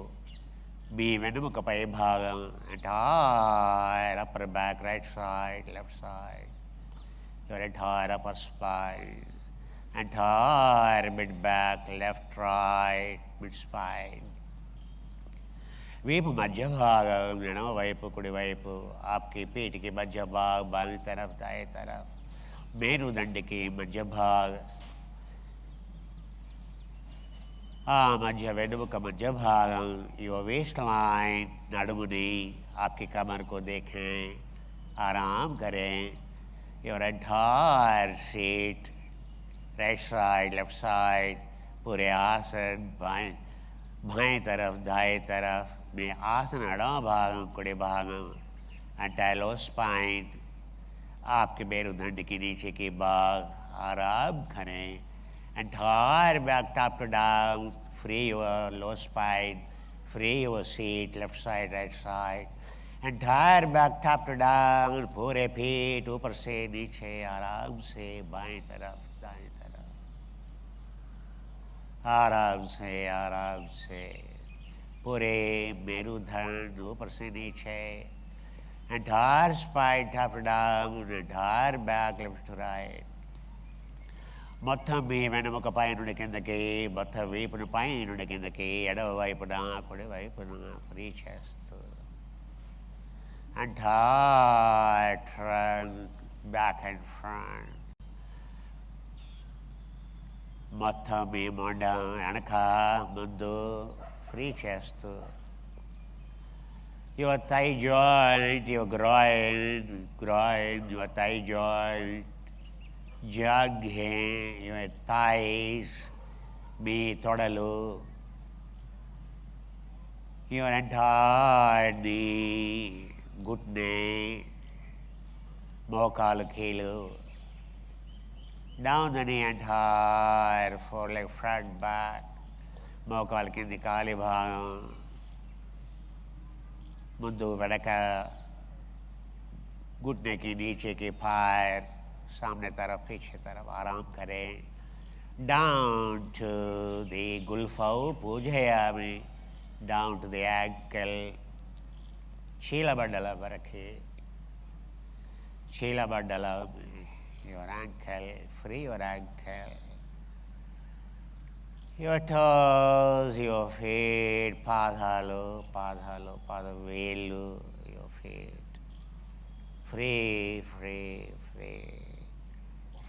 మీ వెనుముక పై భాగం, entire upper back right side left side, your entire upper spine, entire mid back left right mid spine. వీపు మధ్య భాగం ఎడమ వైపు కుడివైపు, आपकी पीठ की मध्य भाग बाएं तरफ दाएं तरफ, मेरुदंड की मध्य भाग, मध्य वेनुमुख मध्य भागम, योर वेस्ट लाइन नडुमुनी, आपकी कमर को देखें, आराम करें. Your entire seat right side left side, पूरे आसन बाएं तरफ दाएं तरफ में आसन एडम भागम कुड़ी भागम, एंटायर लो स्पाइन, आपके मेरुदंड की नीचे की भाग आराम करें. Entire back top to down, free your low spine, free your seat, left side, right side. Entire back top to down, पूरे पीठ ऊपर से नीचे आराम से बाएं तरफ दाएं तरफ, आराम से पूरे मेरुदंड ऊपर से नीचे. Entire spine top to down, entire back left to right. మొత్తం మీ వెనుముక పై నుండి కిందకి, మొత్తం వీపును పై నుండి కిందకి, ఎడవ వైపున కుడి వైపున ఫ్రీ చేస్తూ, entire trunk back and front, మొత్తం మీ మొండం వెనక ముందు ఫ్రీ చేస్తూ, your thigh joint, your groin, your thigh joint, జాగ్గే, యువర్ థైస్, మీ తొడలు, యువర్ ఎంటైర్ నీ, గుడ్నే, మోకాలు కీలు, down the knee entire fore leg front back, మోకాలు కింది కాలి భాగం, ముందు వెనక, घुटने की नीचे की फायर, सामने तरफ पीछे तरफ, आराम करें. डाउन टू द गुल्फाउ पूजयामि, डाउन टू द एंकल, चीलबड्डल रखे, चीलबड्डल, your ankle, free your ankle, your toes, your feet, పాదాలు, పాదవేళ్ళు, your feet.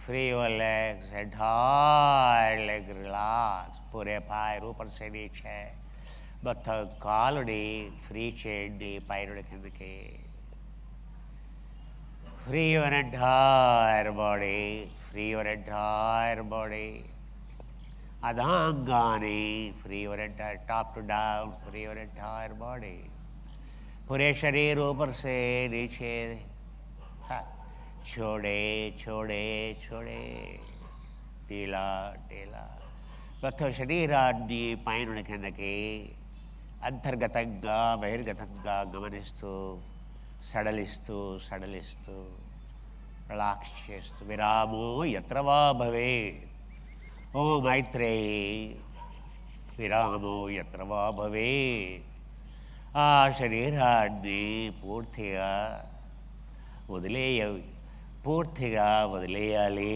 Free your legs, entire leg relax, पूरे पैर ऊपर से नीचे, మొత్తం కాలుని ఫ్రీ చేయండి పై నుండి కిందకి. Free your entire body, अधांगानी, free your entire top to down, free your entire body, पूरे शरीर ऊपर से नीचे, छोड़े, ढीला, మొత్తం శరీరాన్ని పైన కిందకి అంతర్గతంగా బహిర్గతంగా గమనిస్తూ, సడలిస్తూ రిలాక్స్ చేస్తూ, విరామో యత్ర వా భవేత్. ఓ మైత్రేయి, విరామో యత్ర వా భవేత్. ఆ శరీరాన్ని పూర్తిగా వదిలేయాలి,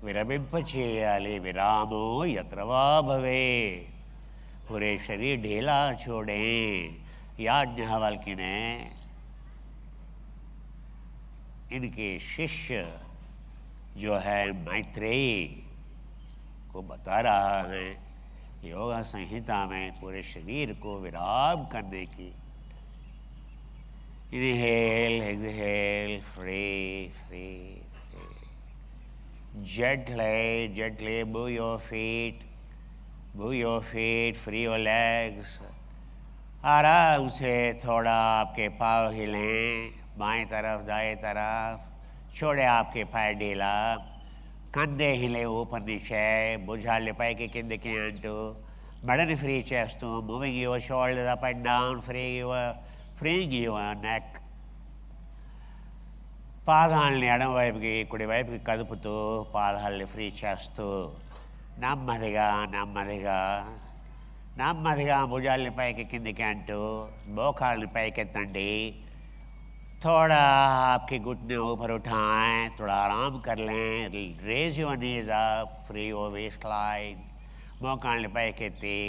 విరమింపచేయాలి. విరామో యత్ర వా భవేత్. पूरे शरीर ढीला छोड़ें. याज्ञवल्क्य ने इनके शिष्य जो है मैत्रेयी को बता रहा है योगा संहिता में पूरे शरीर को विराम करने की। Inhale, exhale, free free free. Gently move your feet, free your legs. आराम से थोड़ा आपके पाँव हिलें, बाएं तरफ दाएं तरफ, छोड़े आपके पैर ढीला, कंधे हिले ऊपर नीचे, భుజాలు పైకి కిందకి అంటూ మెడని ఫ్రీ చేస్తూ, moving your shoulders up and down, freeing your neck. పాదాలని ఎడమవైపుకి కుడివైపుకి కదుపుతూ పాదాలని ఫ్రీ చేస్తూ నెమ్మదిగా నెమ్మదిగా నెమ్మదిగా భుజాలని పైకి కిందికి అంటూ మోకాళ్ళని పైకెత్తండి. थोड़ा आपके घुटने ऊपर उठाएं, थोड़ा आराम कर लें. Raise your knees up, free your waist line. మోకాళ్ళని పైకెత్తి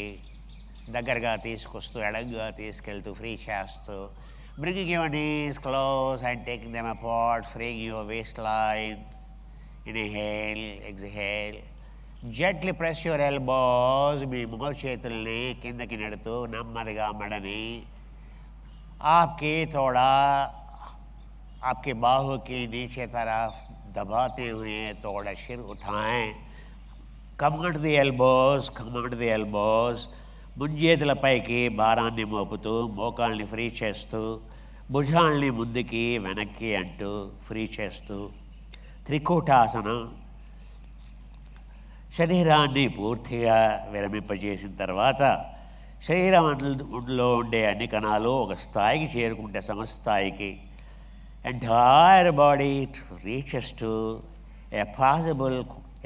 దగ్గరగా తీసుకొస్తూ ఎడంగా తీసుకెళ్తూ ఫ్రీ చేస్తూ, bringing your knees close and taking them apart, freeing your waist line. Inhale, exhale. Gently press your elbows. మీ మోచేతుల్ని కిందకి నెడుతూ నెమ్మదిగా మెడని आपके थोड़ा आपके बाहु की नीचे तरफ दबाते हुए थोड़ा सिर उठाएं. Command the elbows. ముంజేతుల పైకి భారాన్ని మోపుతూ మోకాల్ని ఫ్రీ చేస్తూ, భుజాల్ని ముందుకి వెనక్కి అంటూ ఫ్రీ చేస్తూ, త్రికూటాసనం. శరీరాన్ని పూర్తిగా విరమింపజేసిన తర్వాత శరీరంలో ఉండే అన్ని కణాలు ఒక స్థాయికి చేరుకుంటే సమస్థాయికి, entire body reaches to a possible,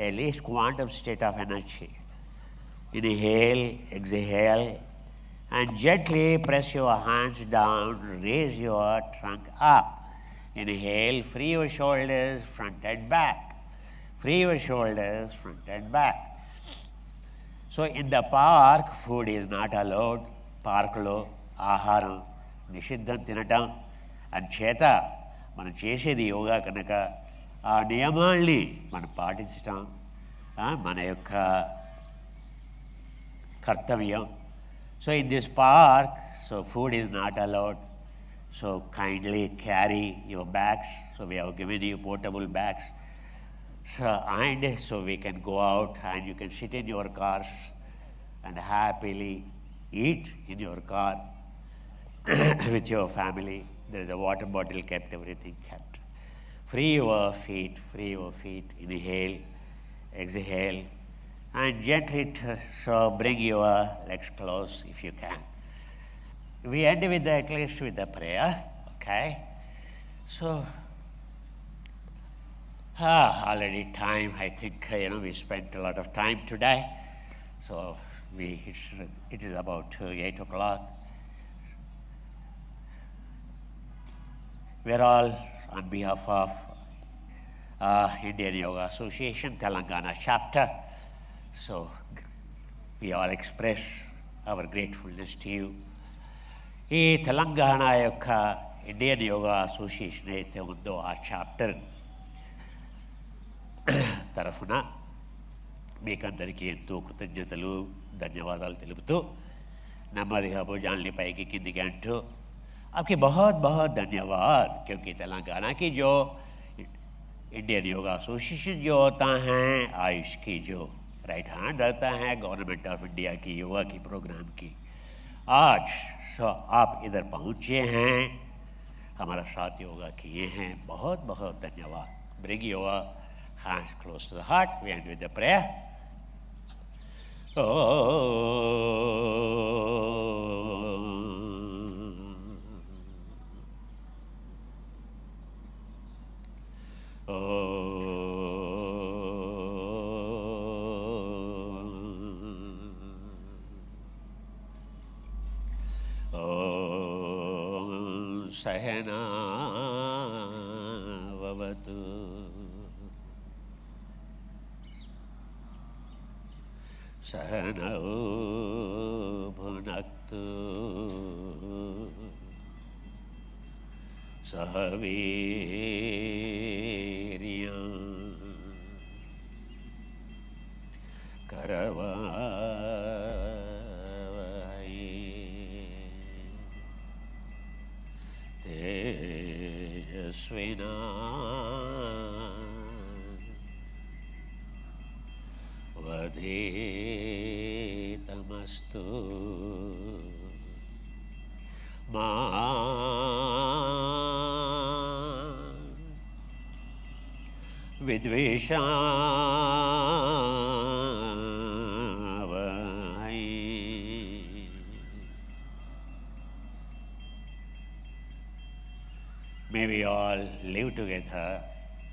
at least quantum state of energy. Inhale, exhale, and gently press your hands down, raise your trunk up. Inhale, free your shoulders, front and back. Free your shoulders, front and back. So in the park, food is not allowed. పార్కులో ఆహారం నిషిద్ధం, తినటం. అంచేత మనం చేసేది యోగా కనుక ఆ నియమాల్ని మనం పాటించటం మన యొక్క కర్తవ్యం. So in this park, so food is not allowed. So kindly carry your bags. So we have given you portable bags. So we can go out and you can sit in your cars and happily eat in your car with your family. There is a water bottle kept, everything kept. Free your feet. Inhale, exhale, and gently so bring your legs close if you can. We end with at least with the prayer, okay? So already time, I think, we spent a lot of time today. So it is about 8 o'clock. We're all on behalf of Indian Yoga Association, Telangana chapter. So we all express our gratefulness to you. ఈ తెలంగాణ యొక్క Indian yoga association అయితే ఉందో ఆ chapter తరఫున మీకందరికీ ఎంతో కృతజ్ఞతలు, ధన్యవాదాలు తెలుపుతూ నెమ్మదిగా భుజాల్ని పైకి కిందికి అంటూ आपके बहुत बहुत धन्यवाद, क्योंकि तेलंगाना की जो इंडियन योगा एसोसिएशन जो होता है, आयुष की जो राइट हैंड रहता है गवर्नमेंट ऑफ इंडिया की योगा की प्रोग्राम की, आज आप इधर पहुँचे हैं, हमारा साथ योगा किए हैं. बहुत बहुत धन्यवाद. Bring yoga hands close to the heart. We end with the prayer. सहना भवतु सहनौ भुनक्तु सह वीर्यं करवावहै मनस्विना वधेतमस्तु मा विद्वेषावहै। May we all live together,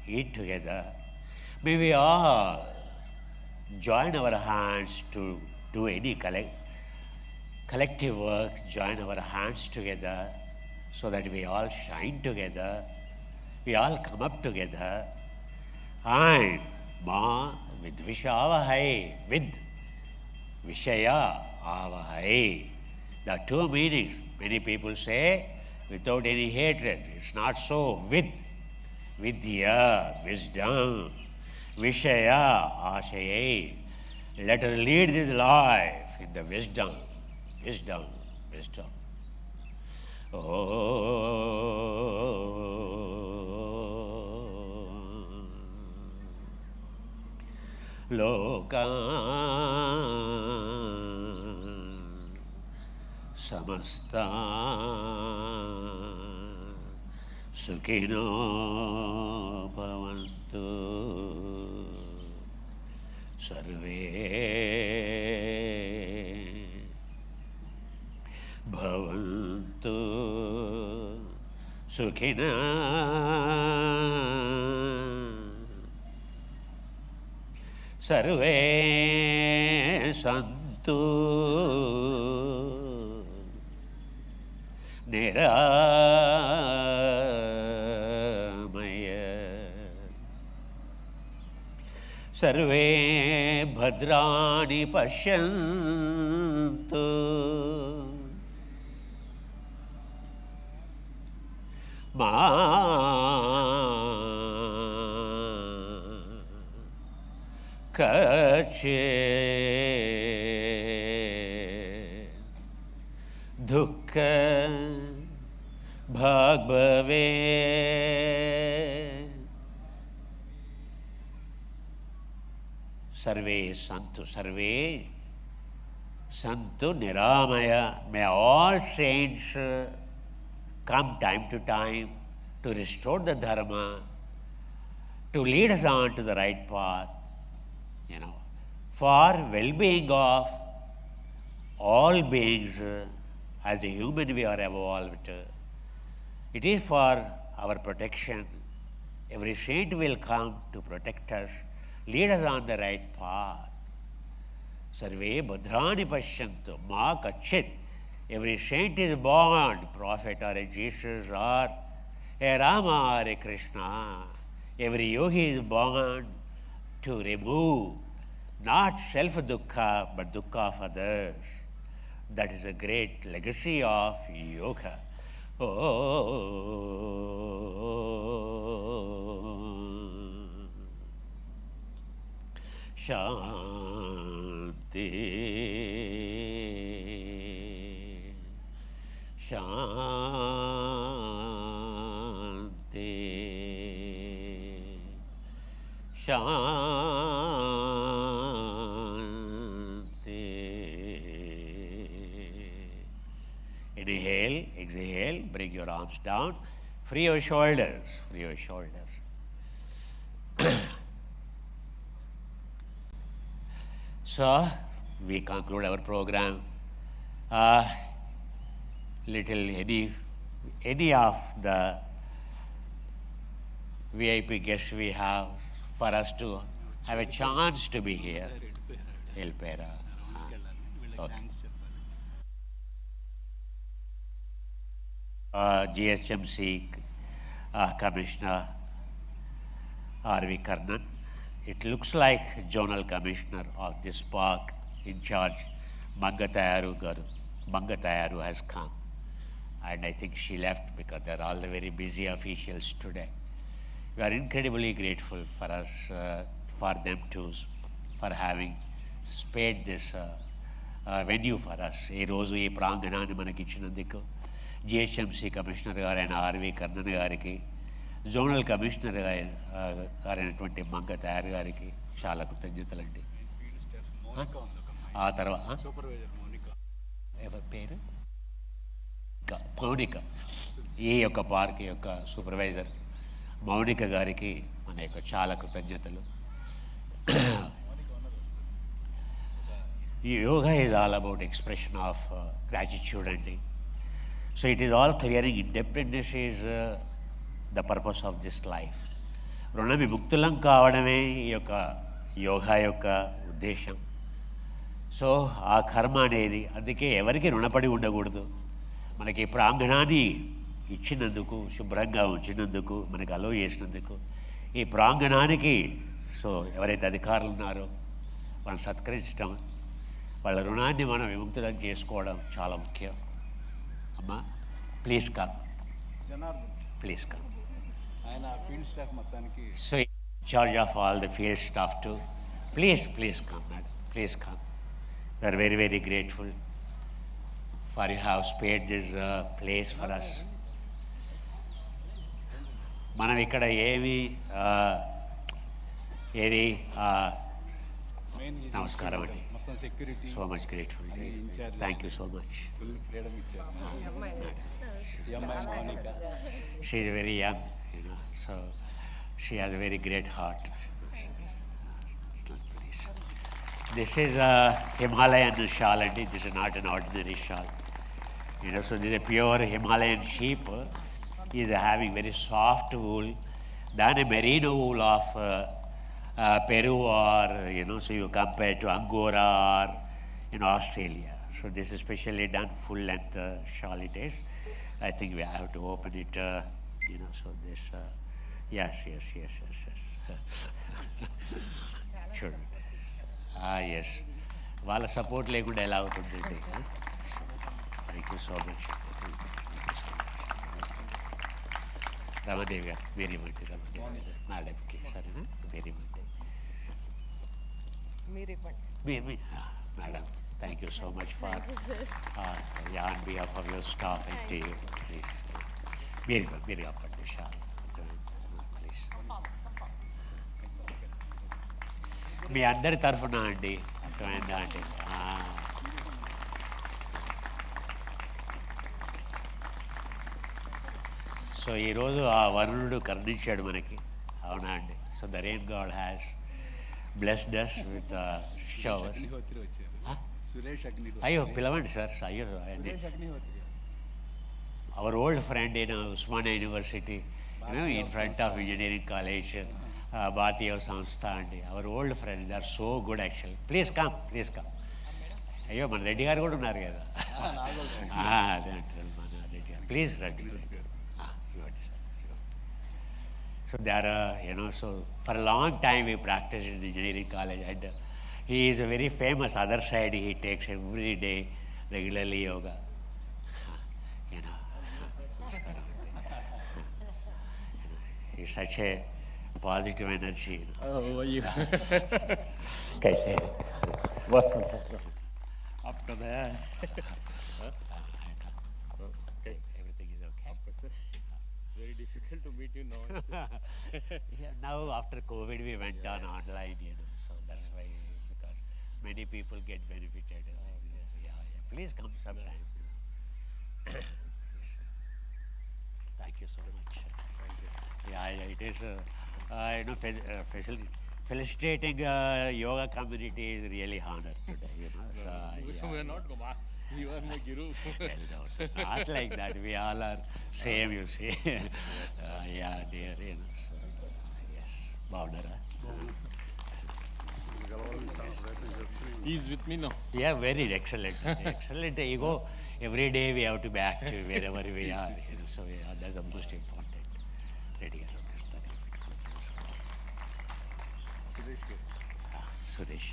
eat together. May we all join our hands to do any collective work, join our hands together so that we all shine together, we all come up together. And ma vidvishavahai, with vishaya avahai. The two meanings. Many people say without any hatred. It's not so. With vidya, wisdom, vishaya, ashayai. Let us lead this life in the wisdom, wisdom, wisdom. Lokan samasta sukhino bhavantu sarve bhavantu sukhina sarve santu niramaya sarve bhadrani pashyantu ma kachet dukkha bhagave sarve santu niramaya. May all saints come time to time to restore the dharma, to lead us on to the right path, for well-being of all beings. As a human we are evolved. It is for our protection. Every saint will come to protect us, lead us on the right path. Sarve bhadrani pashyantu ma kachit. Every saint is born, prophet or a Jesus or a Rama or a Krishna. Every yogi is born to remove not self-dukkha but dukkha of others. That is a great legacy of yoga. Shanti, shanti, shanti. Inhale, exhale, bring your arms down, free your shoulders, free your shoulders. So, we conclude our program. Any of the VIP guests we have for us to have a chance to be here. Elpera. Okay. GHMC Commissioner R.V. Karnan. It looks like Zonal Commissioner of this park in charge, Mangatayaru Garu. Mangatayaru has come. And I think she left because they're all the very busy officials today. We are incredibly grateful for us, for them too, for having spared this venue for us. Ee roju ee ప్రాంగణాన్ని మనకి ఇచ్చినందుకు GHMC commissioner గారైన RV Karnan గారికి zonal commissioner గారైనటువంటి Manga తయారు గారికి చాలా కృతజ్ఞతలండి. ఆ తర్వాత ఎవరి పేరు మౌనిక, ఈ యొక్క పార్క్ యొక్క సూపర్వైజర్ మౌనిక గారికి మన యొక్క చాలా కృతజ్ఞతలు. ఈ yoga is all about expression of gratitude అండి. So it is all clearing independence is the purpose of this life. రుణ విముక్తులం కావడమే ఈ యొక్క యోగా యొక్క ఉద్దేశం. సో ఆ కర్మ అనేది, అందుకే ఎవరికి రుణపడి ఉండకూడదు. మనకి ప్రాంగణాన్ని ఇచ్చినందుకు, శుభ్రంగా ఉంచినందుకు, మనకు అలో చేసినందుకు, ఈ ప్రాంగణానికి సో ఎవరైతే అధికారులు ఉన్నారో వాళ్ళని సత్కరించడం, వాళ్ళ రుణాన్ని మనం విముక్తులను చేసుకోవడం చాలా ముఖ్యం. అమ్మా ప్లీజ్ కమ్, ప్లీజ్ కమ్. ఆయన ఫీల్డ్ స్టాఫ్ మొత్తానికి so charge of all the field staff to please come madam, please come. We are very, very grateful for you have spared this place for us. మనం ఇక్కడ ఏది నమస్కారం అండి. మొత్తం security so much grateful, thank you so much. Full freedom ఇచ్చారు. ఈ అమ్మాయి Mounika, she is very young, so she has a very great heart. This is a Himalayan shawl and this is not an ordinary shawl. So this is a pure Himalayan sheep. Is having very soft wool than a merino wool of Peru or, so you compare to Angora or in Australia. So this is specially done full length shawl it is. I think we have to open it, so this, yes. Sure. Yes, వాళ్ళ support లేకుండా ఎలా అవుతుందండి. Thank you so much. Ramadevi గారు very మండి, రమాదేవి మేడంకి సరేనా, very మండి. Madam thank you so much for on behalf of your staff and to you. Please మీరు అప్పండి షాల్ ప్లీజ్. మీ అందరి తరఫున అండి, అర్థమైందా అండి. సో ఈరోజు ఆ వరుణుడు కరుణించాడు మనకి, అవునా అండి. So the rain God has blessed us with showers. Agnihotri వచ్చారు, సురేష్ అగ్నిహోత్రి. అయ్యో పిలవండి సార్. అయ్యో Suresh Agnihotri our old friend in Usmania University, in front of engineering college, Bharatiya Samstha and our old friends, they are so good actually. Please come. అయ్యో మన రెడ్డి గారు కూడా ఉన్నారు కదా, అదే అంటారు మన రెడ్డి గారు. ప్లీజ్ రండి. So there are, so for a long time we practiced in engineering college and he is a very famous other side, he takes every day regularly yoga. He's such a positive energy. Oh, you. कैसे What's after that? Okay, everything is okay. Very difficult to meet you now. Yeah, now after COVID we went on online, so that's why, because many people get benefited. Yeah. Please come sometime. Thank you so much. Yeah, it is, felicitating yoga community is really honor today, So, We are not Goma. You are my guru. Well, no, not like that. We all are same, you see. Yeah, dear, so, yes. Boundara. He is with me now. Yeah, very excellent. Excellent. You go, every day we have to be active wherever we are. So that's the most important. Ready. Suresh.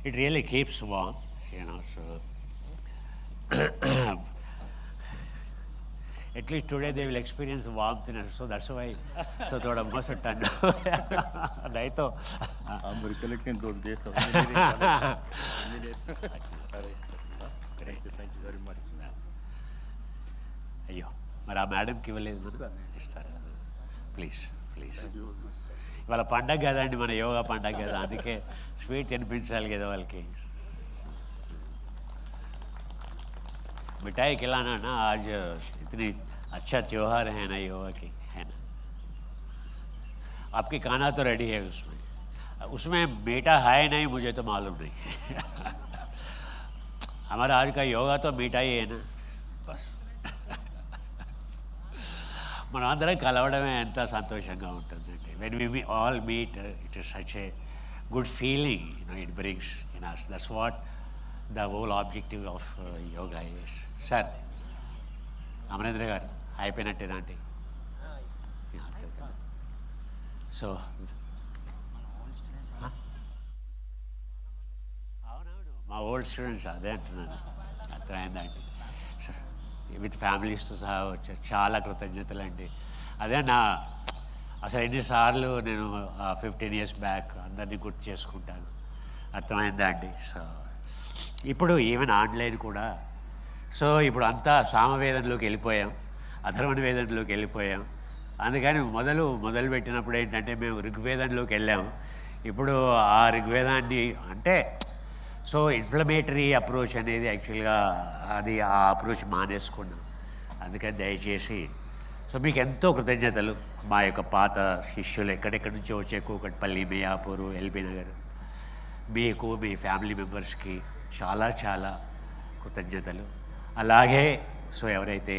It really keeps warm, so at least today they will experience warmthness, so that's why, so thoda most tanda. Nahi to. I'm recollecting those days of engineering. Great. Thank you very much. Ayyo. మరి ఆ మేడంకి ఇవ్వలేదు ఇస్తారా? Please please. ఇవాళ పండగ కదండి, మన యోగా పండగ కదా, అందుకే స్వీట్ తినిపించాలి కదా వాళ్ళకి. मिठाई खिलाना ना, आज इतनी अच्छा त्यौहार है ना योगा की, है ना. आपकी खाना तो रेडी है, उसमें मीठा है नहीं मुझे तो मालूम नहीं. हमारा आज का योगा तो मीठा ही है ना, बस. మనందరం కలవడమే ఎంత సంతోషంగా ఉంటుందండి. When we all meet it is such a good feeling, it brings in us. That's what the whole objective of yoga is. Sir Amarendra గారు అయిపోయినట్టేనా అండి? సో అవునవును, మా ఓల్డ్ స్టూడెంట్స్ అదే అంటున్నాను, అర్థమైందండి. విత్ ఫ్యామిలీస్తో సహా వచ్చారు, చాలా కృతజ్ఞతలు అండి. అదే నా అసలు ఎన్నిసార్లు నేను 15 years బ్యాక్ అందరినీ గుర్తు చేసుకుంటాను, అర్థమైందా అండి. సో ఇప్పుడు ఈవెన్ ఆన్లైన్ కూడా, సో ఇప్పుడు అంతా సామవేదంలోకి వెళ్ళిపోయాం, అధర్వణ వేదంలోకి వెళ్ళిపోయాం. అందుకని మొదలు పెట్టినప్పుడు ఏంటంటే మేము ఋగ్వేదంలోకి వెళ్ళాము. ఇప్పుడు ఆ ఋగ్వేదాన్ని అంటే సో ఇన్ఫ్లమేటరీ అప్రోచ్ అనేది యాక్చువల్గా అది ఆ అప్రోచ్ మానేసుకున్నాం. అందుకని దయచేసి సో మీకు ఎంతో కృతజ్ఞతలు. మా యొక్క పాత శిష్యులు ఎక్కడెక్కడి నుంచో వచ్చే కూకట్పల్లి, మియాపూరు, ఎల్బీ నగర్, మీకు మీ ఫ్యామిలీ మెంబర్స్కి చాలా చాలా కృతజ్ఞతలు. అలాగే సో ఎవరైతే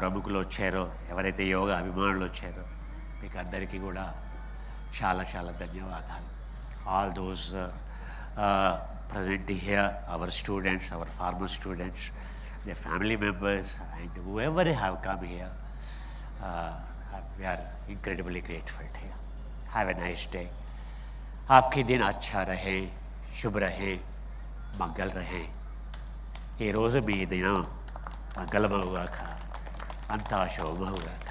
ప్రముఖులు వచ్చారో, ఎవరైతే యోగా అభిమానులు వచ్చారో, మీకు అందరికీ కూడా చాలా చాలా ధన్యవాదాలు. All those present here, our students, our former students, their family members, and whoever have come here, we are incredibly grateful here. Have a nice day. आपके दिन अच्छा रहे, शुभ रहे, मंगल रहे. ఈ రోజు మీ దినం మంగళమవుగాక, అంతా శుభమవుగాక.